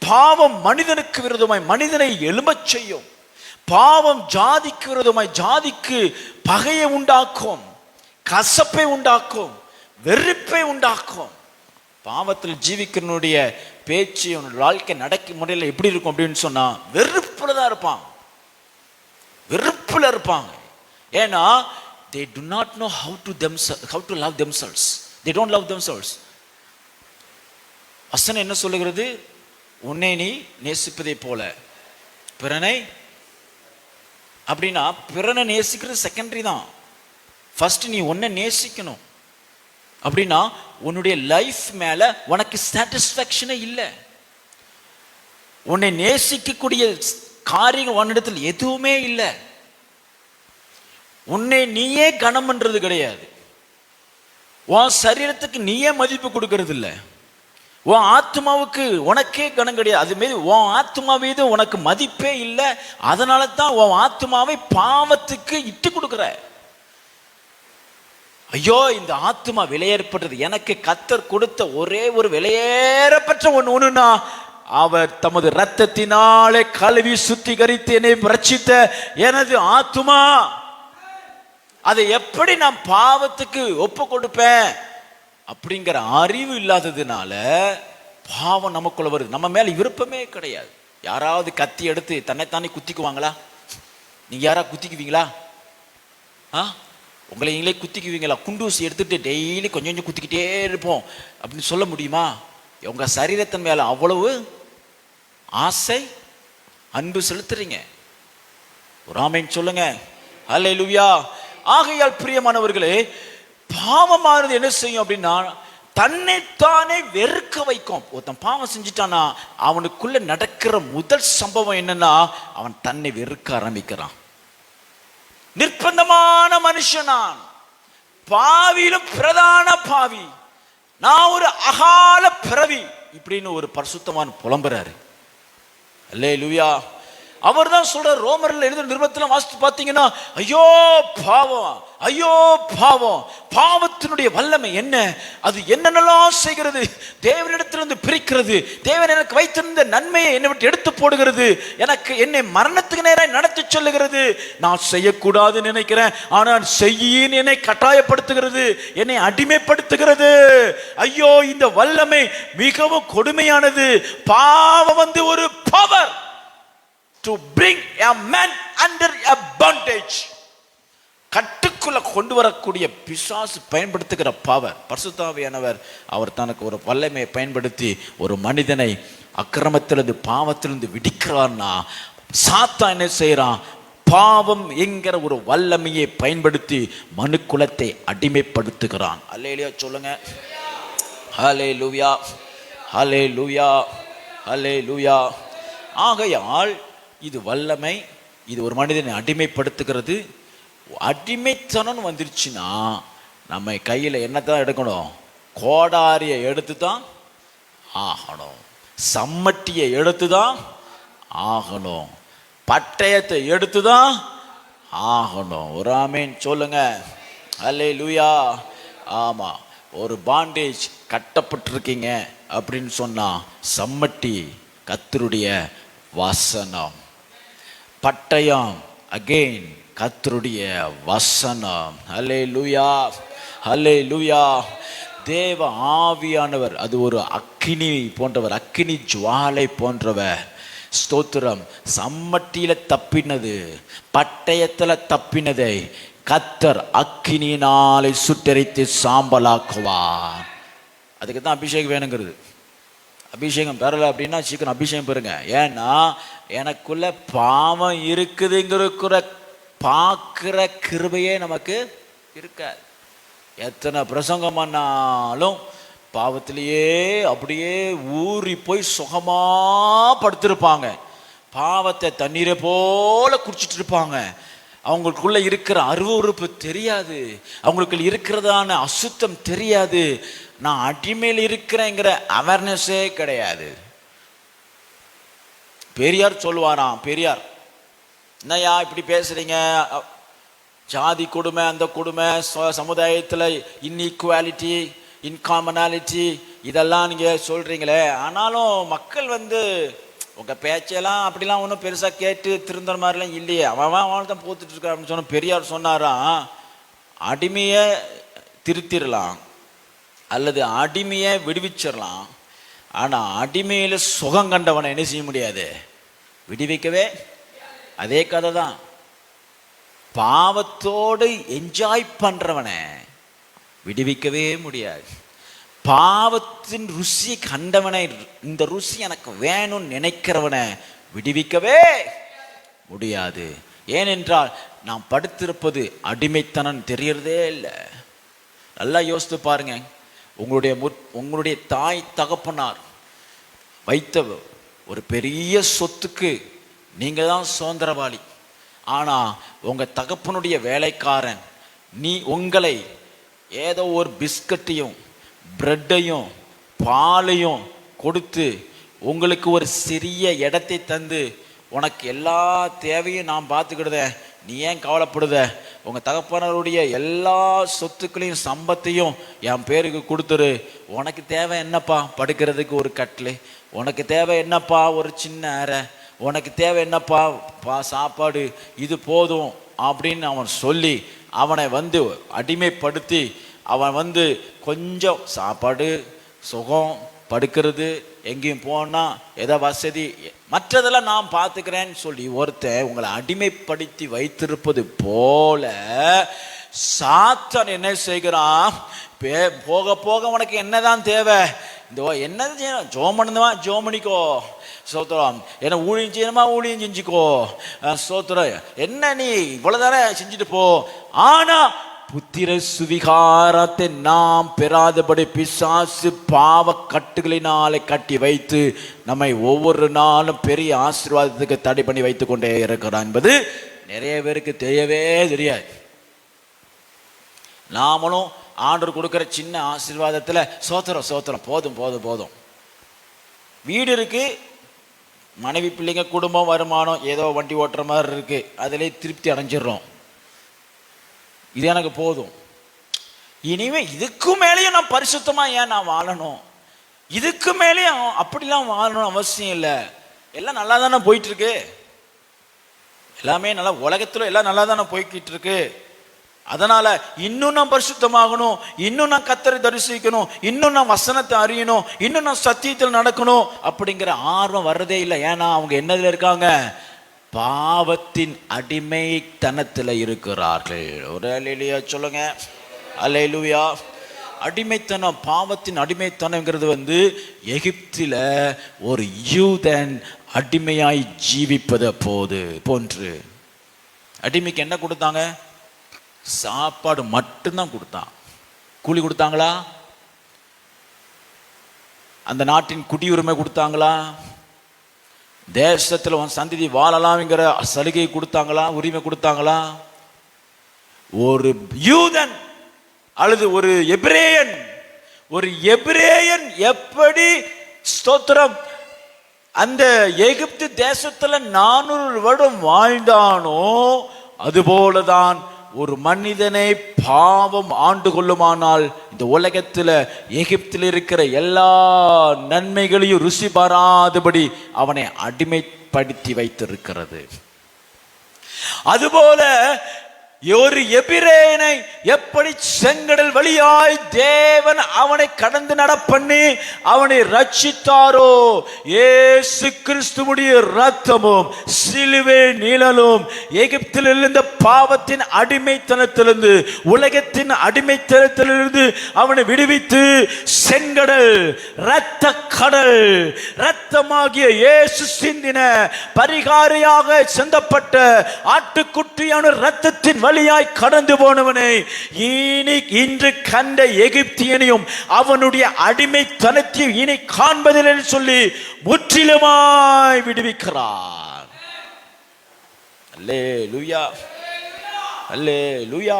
பாவம் மனிதனுக்கு விரோதமாய் மனிதனை எழும்பச் செய்யும். பாவம் ஜாதிக்கு விரோதமாய் ஜாதிக்கு பகையை உண்டாக்கும், கசப்பை உண்டாக்கும், வெறுப்பை உண்டாக்கும். பாவத்தில் ஜீவிக்கிறனுடைய பேச்சு, வாழ்க்கை நடக்க முறையில் எப்படி இருக்கும் அப்படின்னு சொன்னா வெறுப்புல தான் இருப்பாங்க. வெறுப்புல இருப்பாங்க. ஏன்னா they do not know how to love themselves. They don't love themselves. வசனம் என்ன சொல்லுகிறது, உன்னை நீ நேசிப்பதை போல பிறனை. அப்படின்னா பிறனை நேசிக்கிறது செகண்டரி தான். ஃபர்ஸ்ட் நீ உன்னை நேசிக்கணும். அப்படின்னா உன்னுடைய லைஃப் மேல உனக்கு சாட்டிஸ்ஃபேக்ஷனே இல்லை. உன்னை நேசிக்கக்கூடிய காரியம் உன்னிடத்தில் எதுவுமே இல்லை. உன்னை நீயே கனம் பண்றது கிடையாது. உன் சரீரத்துக்கு நீயே மதிப்பு கொடுக்கறது இல்லை. உன் ஆத்மாவுக்கு உனக்கே கனம் கிடையாது. அது மீது உன் ஆத்மா மீது உனக்கு மதிப்பே இல்லை. அதனால தான் உன் ஆத்மாவை பாவத்துக்கு இட்டு கொடுக்குற. ஐயோ, இந்த ஆத்மா விலையேறப்பட்டது. எனக்கு கர்த்தர் கொடுத்த ஒரே ஒரு விலையேறப்பட்ட ஒண்ணுன்னா அவர் தமது இரத்தத்தினாலே கழுவி சுத்திகரித்து என்னை ரட்சித்த எனது ஆத்துமா. அதை எப்படி நான் பாவத்துக்கு ஒப்பு கொடுப்பேன் அப்படிங்கிற அறிவு இல்லாததுனால பாவம் நமக்குள்ள வருது. நம்ம மேல விருப்பமே கிடையாது. யாராவது கத்தி எடுத்து தன்னைத்தானே குத்திக்குவாங்களா? நீங்க யாரா குத்திக்குவீங்களா? உங்களை நீங்களே குத்திக்குவீங்களா? குண்டூசி எடுத்துட்டு டெய்லி கொஞ்சம் கொஞ்சம் குத்திக்கிட்டே இருப்போம் அப்படின்னு சொல்ல முடியுமா? உங்க சரீரத்தின் மேல அவ்வளவு ஆசை, அன்பு செலுத்துறீங்க. ஒரு ஆமென் சொல்லுங்க. அல்லேலூயா. ஆகையால் பிரியமானவர்களே, பாவமானது என்ன செய்யும் அப்படின்னா தன்னைத்தானே வெறுக்க வைக்கும். ஒருத்தன் பாவம் செஞ்சுட்டானா அவனுக்குள்ள நடக்கிற முதல் சம்பவம் என்னன்னா அவன் தன்னை வெறுக்க ஆரம்பிக்கிறான். நிர்பந்தமான மனுஷன் நான், பாவியிலும் பிரதான பாவி, நான் ஒரு அகால பிறவி இப்படின்னு ஒரு பரிசுத்தமான புலம்புறாரு. அல்லேலூயா. அவர் தான் சொல்றார். ரோமர்ல எழுதின நிருபத்துல வாசித்து பார்த்தீங்கன்னா, ஐயோ பாவம், ஐயோ பாவம், பாவத்தினுடைய வல்லமை என்ன, அது என்னென்னலாம் செய்கிறது, தேவனிடத்திலிருந்து பிரிக்கிறது, தேவன் எனக்கு வைத்திருந்த நன்மையை என்னை விட்டு எடுத்து போடுகிறது, எனக்கு என்னை மரணத்துக்கு நேராக நடத்தி சொல்லுகிறது, நான் செய்யக்கூடாதுன்னு நினைக்கிறேன் ஆனால் செய்யின்னு என்னை கட்டாயப்படுத்துகிறது, என்னை அடிமைப்படுத்துகிறது. ஐயோ இந்த வல்லமை மிகவும் கொடுமையானது. பாவம் வந்து ஒரு power to bring a man under a bondage. கட்டுக்குள்ள கொண்டு வரக்கூடிய பிசாசு பயன்படுத்துகிற பவர். பரிசுத்த ஆவியானவர் அவர் தனக்கு ஒரு வல்லமையை பயன்படுத்தி ஒரு மனிதனை அக்கிரமத்திலிருந்து பாவத்திலிருந்து விடுக்கிறார்னா, சாத்தான் என்ன செய்யறான்? பாவம் என்கிற ஒரு வல்லமையை பயன்படுத்தி மனுக்குலத்தை அடிமைப்படுத்துகிறான். அல்லேலூயா சொல்லுங்க. ஹல்லேலூயா, ஹல்லேலூயா, ஹல்லேலூயா. ஆகையால் இது வல்லமை, இது ஒரு மனிதனை அடிமைப்படுத்துகிறது. அடிமைத்தனம் வந்துருச்சுன்னா நம்ம கையில் என்னத்தான் எடுக்கணும்? கோடாரியை எடுத்து தான் ஆகணும், சம்மட்டியை எடுத்து தான் ஆகணும், பட்டயத்தை எடுத்து தான் ஆகணும். ஒரு ஆமென் சொல்லுங்க. அல்லேலூயா. ஆமாம், ஒரு பாண்டேஜ் கட்டப்பட்டிருக்கீங்க அப்படின்னு சொன்னா சம்மட்டி கர்த்தருடைய வசனம், பட்டயம் அகெயின் கர்த்தருடைய வசனம். அல்லேலூயா, அல்லேலூயா. தேவ ஆவியானவர் அது ஒரு அக்கினி போன்றவர், அக்கினி ஜுவாலை போன்றவர். ஸ்தோத்திரம். சம்மட்டியில தப்பினது, பட்டயத்துல தப்பினதை கர்த்தர் அக்கினியினாலே சுட்டெரித்து சாம்பலாக்குவார். அதுக்கு தான் அபிஷேகம் வேணுங்கிறது. அபிஷேகம் பெறலை அப்படின்னா சீக்கிரம் அபிஷேகம் பெறுங்க. ஏன்னா எனக்குள்ள பாவம் இருக்குதுங்கிற பார்க்கிற கிருபையே நமக்கு இருக்காது. எத்தனை பிரசங்கம் பண்ணாலும் பாவத்திலேயே அப்படியே ஊறி போய் சுகமா படுத்திருப்பாங்க. பாவத்தை தண்ணீரை போல குடிச்சிட்டு இருப்பாங்க. அவங்களுக்குள்ள இருக்கிற அருவருப்பு தெரியாது, அவங்களுக்கு இருக்கிறதான அசுத்தம் தெரியாது, நான் அடிமையில் இருக்கிறேங்கிற அவேர்னஸே கிடையாது. பெரியார் சொல்லுவாராம், பெரியார், என்னையா இப்படி பேசுறீங்க, ஜாதி கொடுமை, அந்த கொடுமை, சமுதாயத்தில் இன்இக்வாலிட்டி, இன்காமனாலிட்டி இதெல்லாம் நீங்கள் சொல்கிறீங்களே, ஆனாலும் மக்கள் உங்கள் பேச்செல்லாம் அப்படிலாம் ஒன்றும் பெருசாக கேட்டு திருந்துற மாதிரிலாம் இல்லையே, அவன் தான் போத்துட்டு இருக்கான் அப்படின்னு சொன்ன பெரியார் சொன்னாராம், அடிமையை திருத்திடலாம் அல்லது அடிமையை விடுவிச்சிடலாம், ஆனால் அடிமையில் சுகம் கண்டவனை என்ன செய்ய முடியாது, விடுவிக்கவே. அதே கதை தான். பாவத்தோடு என்ஜாய் பண்ணுறவனை விடுவிக்கவே முடியாது. பாவத்தின் ருசியை கண்டவனை, இந்த ருசி எனக்கு வேணும்னு நினைக்கிறவனை விடுவிக்கவே முடியாது. ஏனென்றால் நாம் படுத்திருப்பது அடிமைத்தனம் தெரியறதே இல்லை. நல்லா யோசித்து பாருங்க. உங்களுடைய தாய் தகப்பனார் வைத்த ஒரு பெரிய சொத்துக்கு நீங்கள் தான் சுதந்திரவாளி. ஆனால் உங்கள் தகப்பனுடைய வேலைக்காரன் உங்களை ஏதோ ஒரு பிஸ்கட்டையும் பிரெட்டையும் பாலையும் கொடுத்து உங்களுக்கு ஒரு சிறிய இடத்தை தந்து, உனக்கு எல்லா தேவையும் நான் பார்த்துக்கிடுதேன், நீ ஏன் கவலைப்படுத, உங்கள் தகப்பனருடைய எல்லா சொத்துக்களையும் சம்பத்தையும் என் பேருக்கு கொடுத்துரு. உனக்கு தேவை என்னப்பா? படுக்கிறதுக்கு ஒரு கட்டில். உனக்கு தேவை என்னப்பா? ஒரு சின்ன அறை. உனக்கு தேவை என்னப்பா? சாப்பாடு. இது போதும் அப்படின்னு அவன் சொல்லி அவனை அடிமைப்படுத்தி அவன் கொஞ்சம் சாப்பாடு, சுகம், படுக்கிறது, எங்கேயும் போனால் எதை வசதி, மற்றதெல்லாம் நான் பார்த்துக்கிறேன்னு சொல்லி ஒருத்தன் உங்களை அடிமைப்படுத்தி வைத்திருப்பது போல சாத்தான் என்ன செய்கிறான்? போக போக உனக்கு என்னதான் தேவை? என்னது செய்யணும்? ஜோம் பண்ணுவா, ஜோம் பண்ணிக்கோ. சோத்திரம். என்ன ஊழியம் செய்யணுமா? ஊழியம் செஞ்சுக்கோ. சோத்திரம். என்ன நீ இவ்வளவுதானே செஞ்சுட்டு போ. ஆனா புத்திர சுவிகாரத்தை நாம் பெறாதபடி பிசாசு பாவ கட்டுகளினாலே கட்டி வைத்து நம்மை ஒவ்வொரு நாளும் பெரிய ஆசீர்வாதத்துக்கு தடை பண்ணி வைத்து கொண்டே இருக்கிறான் என்பது நிறைய பேருக்கு தெரியவே தெரியாது. நாமளும் ஆண்டவர் கொடுக்குற சின்ன ஆசீர்வாதத்தில் சோத்திரம் சோத்திரம் போதும் போதும் போதும். வீடு இருக்கு, மனைவி பிள்ளைங்க குடும்பம் வருமானம் ஏதோ வண்டி ஓட்டுற மாதிரி இருக்கு, அதிலே திருப்தி அடைஞ்சிடுறோம். இது எனக்கு போதும். இனிமே இதுக்கு மேலேயும் நான் பரிசுத்தமா ஏன் நான் வாழணும்? இதுக்கு மேலேயும் அப்படிலாம் வாழணும் அவசியம் இல்லை. எல்லாம் நல்லா தானே போயிட்டு இருக்கு. எல்லாமே நல்லா, உலகத்துல எல்லாம் நல்லா தானே போய்கிட்டு இருக்கு. அதனால இன்னும் நான் பரிசுத்தமாகணும், இன்னும் நான் கர்த்தரை தரிசிக்கணும், இன்னும் நான் வசனத்தை அறியணும், இன்னும் நான் சத்தியத்தில் நடக்கணும் அப்படிங்கிற ஆர்வம் வர்றதே இல்லை. ஏன்னா அவங்க என்னதுல இருக்காங்க? பாவத்தின் அடிமைத்தனத்தில் இருக்கிறார்கள். ஒரு அல்லேலூயா சொல்லுங்க. அல்லேலூயா. அடிமைத்தனம், பாவத்தின் அடிமைத்தனம்ங்கிறது எகிப்தில ஒரு யூதன் அடிமையாய் ஜீவிப்பதை போன்று. அடிமைக்கு என்ன கொடுத்தாங்க? சாப்பாடு மட்டும்தான் கொடுத்தான். கூலி கொடுத்தாங்களா? அந்த நாட்டின் குடியுரிமை கொடுத்தாங்களா? தேசத்தில் உன் சந்ததி வாழலாம்ங்கிற சலுகை கொடுத்தாங்களா? உரிமை கொடுத்தாங்களா? ஒரு யூதன் அல்லது ஒரு எபிரேயன் எப்படி ஸ்தோத்திரம் அந்த எகிப்து தேசத்துல 400 வருடம் வாழ்ந்தானோ அதுபோலதான் ஒரு மனிதனை பாவம் ஆண்டு கொள்ளுமானால் இந்த உலகத்தில் எகிப்தில் இருக்கிற எல்லா நன்மைகளையும் ருசி பாராதபடி அவனை அடிமைப்படுத்தி வைத்திருக்கிறது. அதுபோல ஒரு எபிரேயனை எப்படி செங்கடல் வழியாய் தேவன் அவனை கடந்து நடப்பண்ணி அவனை ரட்சித்தாரோ, இயேசு கிறிஸ்துவுடைய இரத்தமும் சிலுவை நீழலும் எகிப்தில் இருந்த பாவத்தின் அடிமைத்தனத்திலிருந்து, உலகத்தின் அடிமைத்தனத்திலிருந்து அவனை விடுவித்து செங்கடல், இரத்த கடல், இரத்தமாகிய இயேசு சிந்தின பரிகாரியாக சிந்தப்பட்ட ஆட்டுக்குட்டியான இரத்தத்தின் வழியாய் கடந்து போனவனை இன்று கண்ட எகிப்தியனையும் அவனுடைய அடிமைத்தனத்தையும் இனி காண்பதில்லை சொல்லி முற்றிலுமாய் விடுவிக்கிறார். அல்லேலூயா, அல்லேலூயா.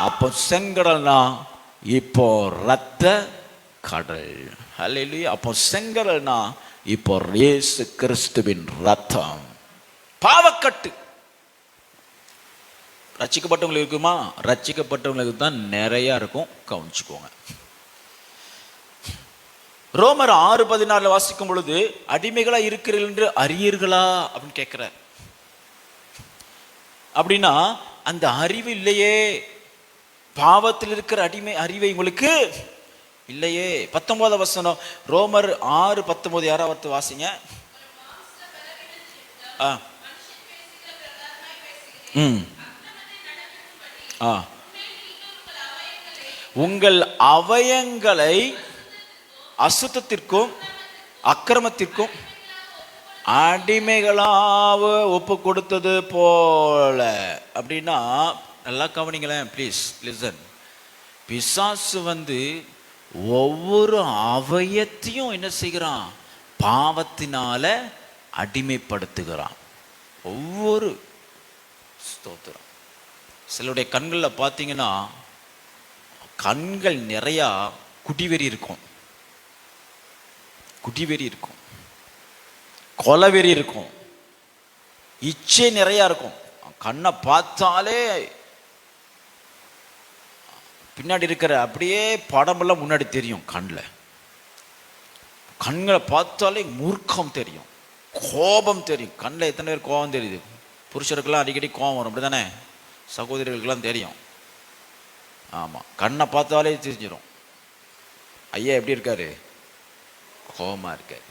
அப்போ செங்கடல்னா இப்போ இரத்த கடல். அல்லேலூயா. அப்போ செங்கடல்னா இப்போ இயேசு கிறிஸ்துவின் இரத்தம். பாவக்கட்டு ரட்சிக்கப்பட்டவங்களுக்கு இருக்குமா? ரட்சிக்கப்பட்டவங்களுக்கு தான் நிறைய இருக்கும். கவனிச்சுக்கோங்க. ரோமர் 6:14 வாசிக்கும் பொழுது அடிமைகளா இருக்கிறீர்கள் என்று அறியீர்களா அப்படின்னு கேட்கிற. அப்படின்னா அந்த அறிவு இல்லையே, பாவத்தில் இருக்கிற அறிவை உங்களுக்கு இல்லையே. 19 வசனம் ரோமர் 6:19 யாராவது வாசிங்க. உங்கள் அவயங்களை அசுத்தத்திற்கும் அக்கிரமத்திற்கும் அடிமைகளாக ஒப்பு கொடுத்தது போல. அப்படின்னா நல்லா கவனிங்களேன், ப்ளீஸ் லிசன். பிசாசு ஒவ்வொரு அவயத்தையும் என்ன செய்கிறான்? பாவத்தினால அடிமைப்படுத்துகிறான். ஒவ்வொரு ஸ்தோத்திரம். சிலருடைய கண்களில் பார்த்தீங்கன்னா கண்கள் நிறையா குடிவெறி இருக்கும், குடிவெறி இருக்கும், கொலவெறி இருக்கும், இச்சை நிறையா இருக்கும், கண்ணை பார்த்தாலே பின்னாடி இருக்கிற அப்படியே படமெல்லாம் முன்னாடி தெரியும். கண்களை பார்த்தாலே மூர்க்கம் தெரியும், கோபம் தெரியும். கண்ணில் எத்தனை பேர் கோபம் தெரியுது? புருஷருக்கெல்லாம் அடிக்கடி கோபம் வரும், அப்படி தானே? சகோதரிகளுக்கெல்லாம் தெரியும். ஆமாம், கண்ணை பார்த்தாலே தெரிஞ்சிடும் ஐயா எப்படி இருக்காரு, கோபமாக இருக்காரு.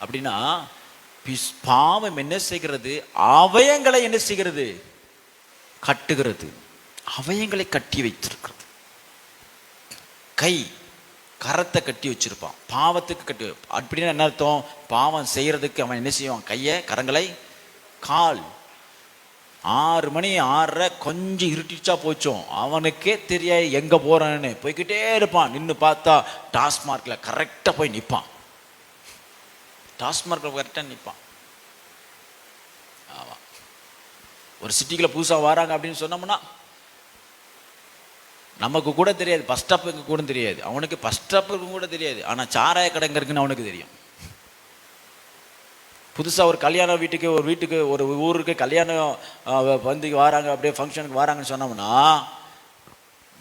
அப்படின்னா பாவம் என்ன செய்கிறது? அவயங்களை என்ன செய்கிறது? கட்டுகிறது. அவயங்களை கட்டி வைத்திருக்கிறது. கை கரத்தை கட்டி வச்சிருப்பான், பாவத்துக்கு கட்டி. அப்படின்னா என்ன அர்த்தம்? பாவம் செய்யறதுக்கு அவன் என்ன செய்வான்? கையை, கரங்களை. கால் 6 மணி 6:30 கொஞ்சம் இருட்டிச்சா போச்சோம், அவனுக்கே தெரியாது எங்க போறான்னு, போய்கிட்டே இருப்பான். நின்று பார்த்தா டாஸ்மார்க்ல கரெக்டா போய் நிற்பான். டாஸ்மார்க்ல கரெக்டா நிற்பான். ஆமா, ஒரு சிட்டிக்குள்ள புதுசா வராங்க அப்படின்னு சொன்னோம்னா நமக்கு கூட தெரியாது, பஸ் ஸ்டாப்புக்கு கூட தெரியாது, அவனுக்கு பஸ் ஸ்டாப்புக்கு கூட தெரியாது. ஆனா சாராய கடைங்க இருக்குன்னு அவனுக்கு தெரியும். புதுசாக ஒரு கல்யாண வீட்டுக்கு, ஒரு ஊருக்கு கல்யாணம் வந்து வராங்க, அப்படியே ஃபங்க்ஷனுக்கு வராங்கன்னு சொன்னோம்னா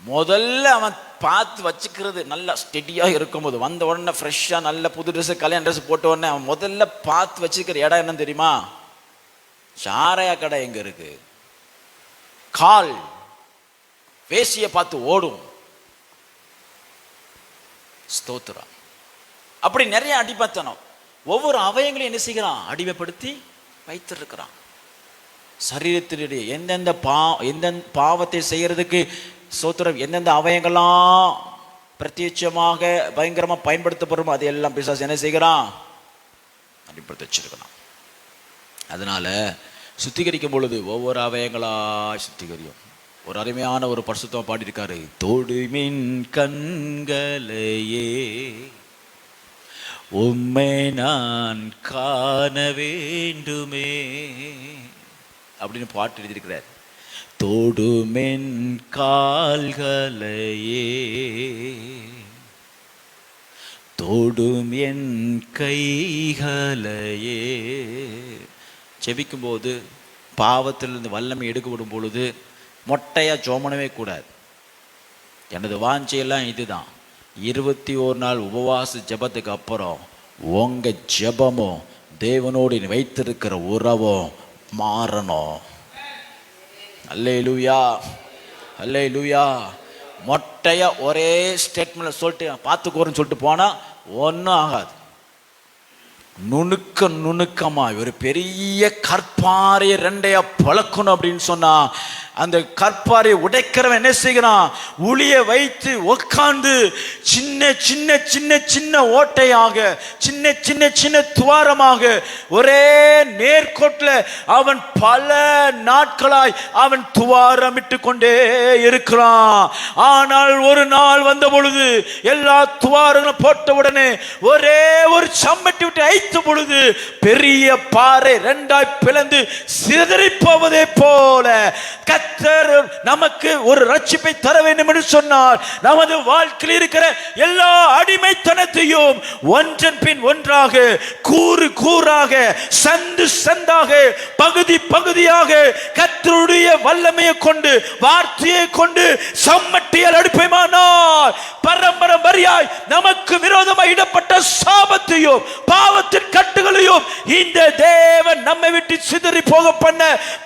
முதல்ல அவன் பார்த்து வச்சுக்கிறது நல்லா ஸ்டெடியாக இருக்கும்போது, வந்த உடனே ஃப்ரெஷ்ஷாக நல்ல புது ட்ரெஸ்ஸு, கல்யாண ட்ரெஸ் போட்ட உடனே அவன் முதல்ல பார்த்து வச்சுக்கிற இடம் என்னன்னு தெரியுமா? சாராய கடை எங்கே இருக்கு. கால் வேசியை பார்த்து ஓடும். ஸ்தோத்திரம். அப்படி நிறைய அடிமைத்தனம் ஒவ்வொரு அவயங்களையும் என்ன செய்கிறான்? அடிமைப்படுத்தி வைத்திருக்கிறான். சரீரத்தினுடைய எந்தெந்த பாவத்தை செய்யறதுக்கு ஸ்தோத்திரம் எந்தெந்த அவயங்கள்லாம் பிரத்யட்சமாக பயங்கரமா பயன்படுத்தப்படுமோ அதையெல்லாம் பிசாசு என்ன செய்கிறான்? அடிமைப்படுத்தி வச்சிருக்கிறான். அதனால சுத்திகரிக்கும் பொழுது ஒவ்வொரு அவயங்களா சுத்திகரியும். ஒரு அருமையான ஒரு பரிசுத்தமா பாடியிருக்காரு, தொடுமின் கண்களையே உம்மை நான் காண வேண்டுமே அப்படின்னு பாட்டு எழுதியிருக்கிறார். தொடுமென் கால்களையே தொடும் என் கைகளையே. செபிக்கும் போது பாவத்திலிருந்து வல்லமை எடுக்கப்படும் பொழுது மொட்டையா ஜோமனவே கூடாது. எனது வாஞ்சையெல்லாம் இதுதான், 21 நாள் உபவாச ஜபத்துக்கு அப்புறம் உங்க ஜபமும் தேவனோடு வைத்திருக்கிற உறவும் மாறணும். அல்லேலூயா, அல்லேலூயா. மொட்டையா ஒரே ஸ்டேட்மெண்ட்ல சொல்லிட்டு பார்த்துக்கோன்னு சொல்லிட்டு போனா ஒன்றும் ஆகாது. நுணுக்கமா ஒரு பெரிய கற்பாறையை 2 பழக்கணும் அப்படின்னு சொன்னா அந்த கற்பாறையை உடைக்கிறவன் என்ன செய்கிறான்? உளிய வைத்து உட்கார்ந்து சின்ன சின்ன சின்ன சின்ன ஓட்டையாக, சின்ன சின்ன சின்ன துவாரமாக ஒரே நேர்கோட்டில் அவன் பல நாட்களாய் அவன் துவாரமிட்டு கொண்டே இருக்கிறான். ஆனால் ஒரு நாள் வந்த பொழுது எல்லா துவாரங்களும் போட்ட உடனே ஒரே ஒரு சம்மட்டி விட்டு ஐத்த பொழுது பெரிய பாறை 2ஆய் பிளந்து சிதறி போவதே போல கர்த்தர் நமக்கு ஒரு ரட்சிப்பை தர வேண்டும் என்று சொன்னார். நமது வாழ்க்கையில் இருக்கிற எல்லா அடிமைத்தனத்தையும் ஒன்றன் பின் ஒன்றாக, கூறு கூறாக, சந்து சந்தாக, பகுதி பகுதியாக கர்த்தருடைய வல்லமையை கொண்டு, வார்த்தையை கொண்டு சம்மட்டியால் அடிப்பைமானால் பரம்பரையாய் நமக்கு விரோதமாக இடப்பட்ட சாபத்தையும் பாவத்தின் கட்டுகளையும் இந்த தேவன் நம்மை விட்டு சிதறி போக பண்ண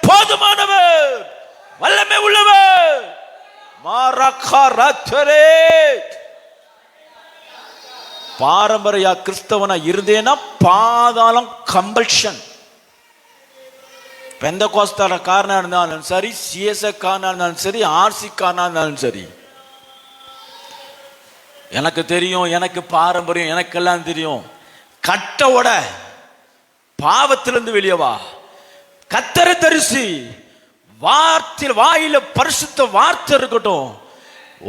போதுமானவர், வல்லமை உள்ளவர். பாரம்பரிய கிறிஸ்தவனா இருந்தேனா பாதாளம் கம்பல்ஷன். பெந்தகோஸ்தால காரனா இருந்தாலும் சரி, சிஎஸ்ஐ காரனா இருந்தாலும் சரி, ஆர்சி காரனா இருந்தாலும் சரி, எனக்கு தெரியும், எனக்கு பாரம்பரியம், எனக்கெல்லாம் தெரியும். கட்டோட பாவத்திலிருந்து வெளியே வா, கத்தரை தரிசி, வார்த்தையில் வாயில பரிசுத்த வார்த்தை இருக்கட்டும்.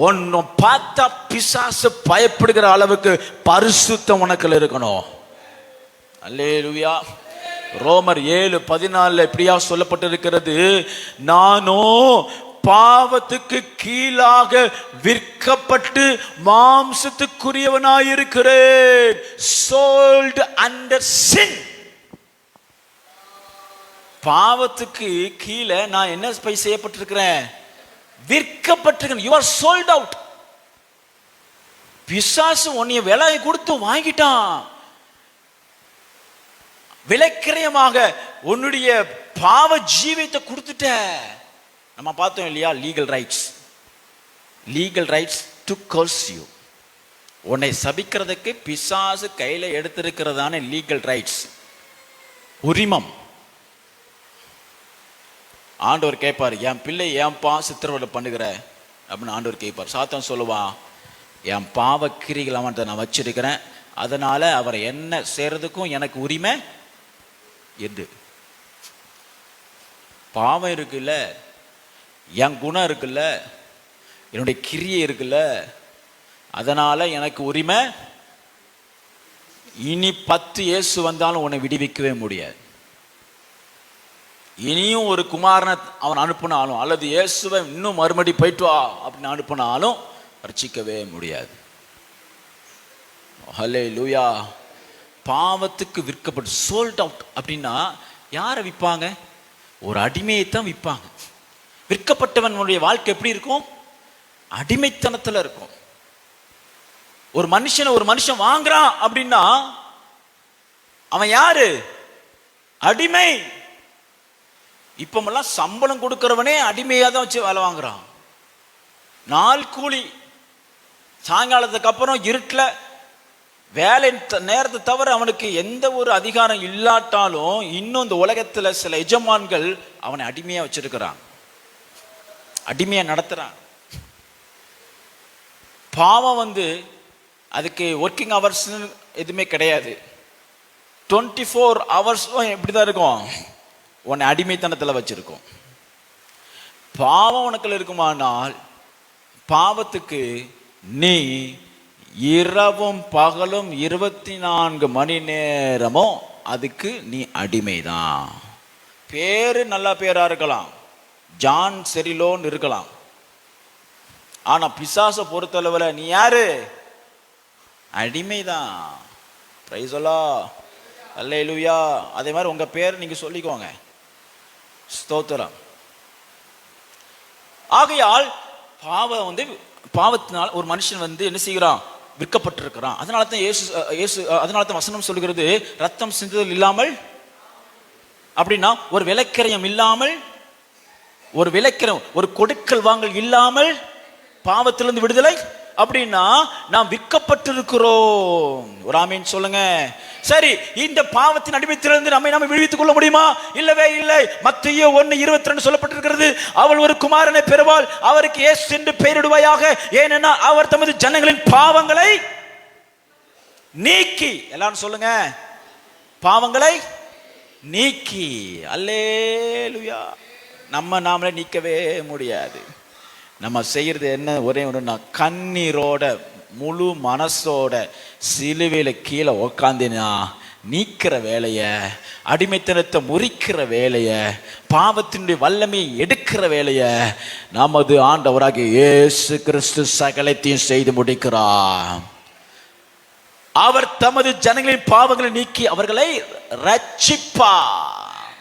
ஒன்னும் பார்த்தா பிசாசு பயப்படுகிற அளவுக்கு பரிசுத்தம் உனக்குள்ள இருக்கணும். அல்லேலூயா. ரோமர் 7:14 இப்படியா சொல்லப்பட்டிருக்கிறது, நானோ பாவத்துக்கு கீழாக விற்கப்பட்டு மாம்சத்துக்குரியவனாயிருக்கிறேன். sold under sin. பாவத்துக்கு கீழே நான் என்ன போய் செய்யப்பட்டிருக்கிறேன்? விற்கப்பட்டிருக்கிறேன். You are sold out. பிசாசு உன்னைய விலை கொடுத்து வாங்கிட்டான். விலைக்கிரயமாக உன்னுடைய பாவ ஜீவியத்தை கொடுத்துட்ட. நம்ம பார்த்தோம் இல்லையா? Legal rights to curse you. உன்னை சபிக்கிறதுக்கு பிசாசு கையில எடுத்திருக்கிறதான லீகல் ரைட்ஸ், உரிமம். ஆண்டவர் கேட்பார், என் பிள்ளை ஏன்பா சித்திரவதை பண்ணுகிற அப்படின்னு ஆண்டவர் கேட்பார். சாத்தான் சொல்லுவான், என் பாவ கிரிகள் அவன்கிட்ட நான் வச்சிருக்கிறேன், அதனால அவரை என்ன செய்யறதுக்கும் எனக்கு உரிமை எது? பாவம் இருக்குல்ல, என் குணம் இருக்குல்ல, என்னுடைய கிரியை இருக்குல்ல, அதனால எனக்கு உரிமை. இனி 10 இயேசு வந்தாலும் உன்னை விடுவிக்கவே முடியாது. இனியும் ஒரு குமாரனை அவன் அனுப்பினாலும், அல்லது இயேசுவை இன்னும் மறுபடி போயிட்டு வா அப்படின்னு அனுப்பினாலும் ரட்சிக்கவே முடியாது. ஹல்லேலூயா. பாவத்துக்கு விற்கப்பட்டு சோல்ட் அவுட் அப்படின்னா யாரை விற்பாங்க? ஒரு அடிமையை தான் விற்பாங்க. விற்கப்பட்டவனுடைய வாழ்க்கை எப்படி இருக்கும்? அடிமைத்தனத்தில் இருக்கும். ஒரு மனுஷன் வாங்குறான் அப்படின்னா அவன் யாரு? அடிமை. இப்பமெல்லாம் சம்பளம் கொடுக்கிறவனே அடிமையா தான் வச்சு வேலை வாங்குறான். நாள் கூலி. சாயங்காலத்துக்கு அப்புறம் இருட்டில் வேலை நேரத்தை தவிர அவனுக்கு எந்த ஒரு அதிகாரம் இல்லாட்டாலும் இன்னும் இந்த உலகத்தில் சில எஜமான்கள் அவனை அடிமையா வச்சிருக்கிறான், அடிமையா நடத்துறான். பாவம் அதுக்கு ஒர்க்கிங் ஹவர்ஸ் எதுவுமே கிடையாது. 24 ஹவர்ஸும் எப்படிதான் இருக்கும்? உன்னை அடிமைத்தனத்தில் வச்சிருக்கும். பாவம் உனக்குள்ள இருக்குமானால் பாவத்துக்கு நீ இரவும் பகலும் 24 மணி நேரமும் அதுக்கு நீ அடிமைதான். பேரு நல்ல பேரா இருக்கலாம், ஜான் செரிலோன்னு இருக்கலாம். ஆனா பிசாசை பொறுத்தளவில் நீ யாரு? அடிமைதான். Praise the lord. அல்லேலூயா. அதே மாதிரி உங்க பேர் நீங்க சொல்லிக்கோங்க. ஸ்தோத்திரம். ஆகையால் பாவத்தினால் ஒரு மனுஷன் என்ன செய்கிறான்? விற்கப்பட்டிருக்கிறான். அதனால தான் வசனம் சொல்லுகிறது, ரத்தம் சிந்துதல் இல்லாமல் அப்படின்னா ஒரு விலைக்கிரயம் இல்லாமல், ஒரு கொடுக்கல் வாங்கல் இல்லாமல் பாவத்திலிருந்து விடுதலை அப்படின்னா நாம் விற்கப்பட்டிருக்கிறோம். ஒரு ஆமீன் சொல்லுங்க. சரி, இந்த பாவத்தின் அடிமைத்திலிருந்து நம்மை விடுவித்துக் கொள்ள முடியுமா? இல்லவே இல்லை. மத்தேயு 1:22 சொல்லப்பட்டிருக்கிறது, அவள் ஒரு குமாரனை பெறுவாள், அவருக்கு இயேசு என்று பெயரிடுவாயாக, ஏனென்றால் அவர் தமது ஜனங்களின் பாவங்களை நீக்கி, எல்லாரும் சொல்லுங்க, பாவங்களை நீக்கி. அல்லேலூயா. நாமளே நீக்கவே முடியாது. நம்ம செய்யறது என்ன? ஒரே ஒன்று, கண்ணீரோட முழு மனசோட சிலுவையில கீழே உக்காந்தினா நீக்கிற வேலைய, அடிமைத்தனத்தை முறிக்கிற வேலைய, பாவத்தினுடைய வல்லமையை எடுக்கிற வேலைய நமது ஆண்டவராகிய இயேசு கிறிஸ்து சகலத்தையும் செய்து முடிக்கிறார். அவர் தமது ஜனங்களின் பாவங்களை நீக்கி அவர்களை ரட்சிப்பார்.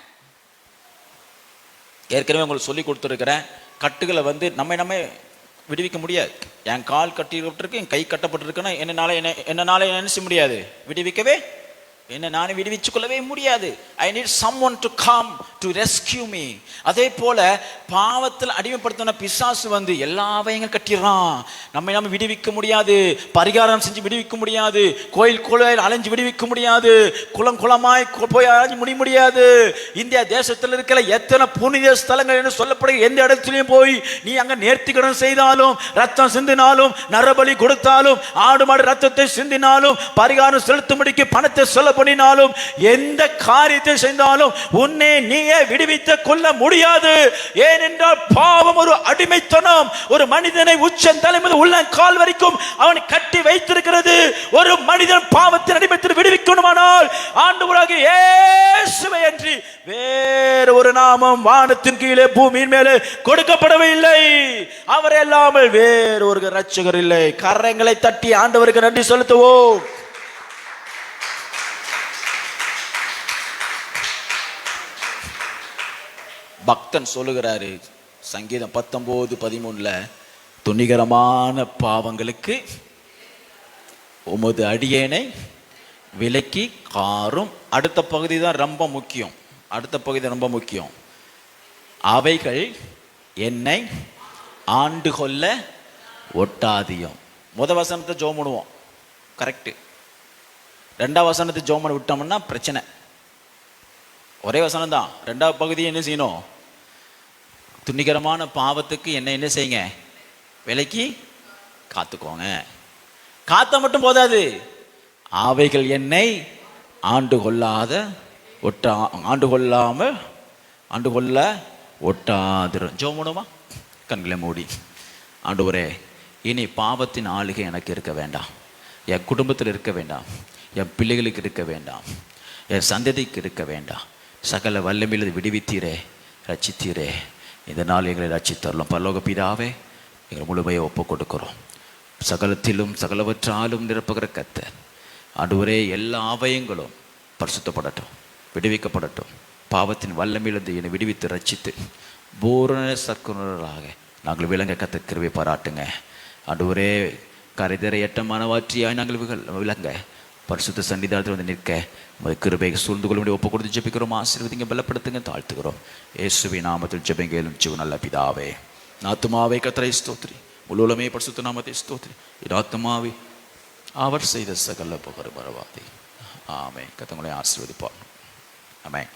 ஏற்கனவே உங்களுக்கு சொல்லி கொடுத்துருக்கிறேன், கட்டுகளை நம்ம விடுவிக்க முடியாது. என் கால் கட்டிருக்கு, என் கை கட்டப்பட்டிருக்குன்னா என்னால என்ன செய்ய முடியாது? விடுவிக்கவே, என்ன நானே விடுவிச்சுக் கொள்ளவே முடியாது. I need someone to come to rescue me. அதே போல பாவத்தில் அடிமைப்படுத்தின பிசாசு எல்லாவையும் கட்டிடுறான். நம்ம விடுவிக்க முடியாது, பரிகாரம் செஞ்சு விடுவிக்க முடியாது, கோயில் அலைஞ்சு விடுவிக்க முடியாது, குளமாய் போய் அலைஞ்சு முடியாது. இந்தியா தேசத்தில் இருக்கிற எத்தனை புனித ஸ்தலங்கள் என்று சொல்லப்படுகிற எந்த இடத்துலையும் போய் நீ அங்க நேர்த்திக்கடன் செய்தாலும், ரத்தம் சிந்தினாலும், நரபலி கொடுத்தாலும், ஆடு மாடு ரத்தத்தை சிந்தினாலும், பரிகாரம் செலுத்தும்படிக்கு பணத்தை சொல்ல பண்ணினாலும், எந்த காரியத்தை செய்தாலும் உன்னை நீயே விடுவித்துக் கொள்ள முடியாது. ஏனென்றால் பாவம் ஒரு அடிமைத்தனம். ஒரு மனிதனை உச்சந்தலை முதல் உள்ளங்கால் வரைக்கும் அவனை கட்டி வைத்திருக்கிறது. ஒரு மனிதன் பாவத்தின் அடிமைத்தில் விடுவிக்கணுமானால் ஆண்டவராகிய இயேசுவை அன்றி வேறு ஒரு நாமம் வானத்தின் கீழே பூமியின் மேலே கொடுக்கப்படவே இல்லை. அவர் இல்லாமல் வேறு ஒரு இரட்சகர் இல்லை. கரங்களை தட்டி ஆண்டவருக்கு நன்றி செலுத்துவோம். பக்தன் சொல்லுகிறாரு சங்கீதம் 19:13, துணிகரமான பாவங்களுக்கு உமது அடியேனை விலக்கி காரும். அடுத்த பகுதி தான் ரொம்ப முக்கியம். அடுத்த பகுதி ரொம்ப முக்கியம். அவைகள் என்னை ஆண்டு கொள்ள ஒட்டாதியும். வசனத்தை ஜோம் பண்ணுவோம், கரெக்டு. 2ஆம் வசனத்தை ஜோம் பண்ணி விட்டோம்னா பிரச்சனை. ஒரே வசனம் தான். 2ஆவது பகுதியை என்ன செய்யணும்? துணிகரமான பாவத்துக்கு என்ன செய்யுங்க? விலைக்கு காத்துக்கோங்க. காத்த மட்டும் போதாது, அவைகள் என்னை ஆண்டு கொள்ள ஒட்டாதிரும். ஜோமுனுமா கண்களை மூடி, ஆண்டவரே, இனி பாவத்தின் ஆளுகை எனக்கு இருக்க வேண்டாம், என் குடும்பத்தில் இருக்க வேண்டாம், என் பிள்ளைகளுக்கு இருக்க வேண்டாம், என் சந்ததிக்கு இருக்க வேண்டாம். சகல வல்லமையில் விடுவித்தீரே, ரட்சித்தீரே. இந்த நாள் எங்களை ரட்சித்தரலாம். பரலோக பிதாவே, எங்களை முழுமையை ஒப்பு கொடுக்கிறோம். சகலத்திலும் சகலவற்றாலும் நிரப்புகிற கர்த்தர் ஆண்டவரே, எல்லா அவயங்களும் பரிசுத்தப்படட்டும், விடுவிக்கப்படட்டும். பாவத்தின் வல்லமையிலிருந்து என்னை விடுவித்து ரட்சித்து பூரண சற்குணராக நாங்கள் விளங்க கர்த்தர் கிருபை பாராட்டுங்க. ஆண்டவரே, கரைதரையற்ற மனவாற்றியாய் நாங்கள் விளங்க பரிசுத்த சன்னிதானத்தில் வந்து நிற்க உமது கிருபையை சூழ்ந்து கொள்ள முடியும் ஒப்பு கொடுத்து ஜெபிக்கிறோம். ஆசீர்வதிங்க, பலப்படுத்துங்க, தாழ்த்துக்கிறோம். இயேசுவின் நாமத்தில் ஜெபங்கேளும் ஜீவ நல்ல பிதாவே. ஆத்துமாவே கர்த்தரை ஸ்தோத்திரி, முழுவலுமே பரிசுத்த நாமத்தை ஸ்தோத்திரி. இது ஆத்துமாவே அவர் செய்த சகல புகழ் மறவாதே. ஆமென். கர்த்தர் உங்களை ஆசீர்வதிப்பார். ஆமென்.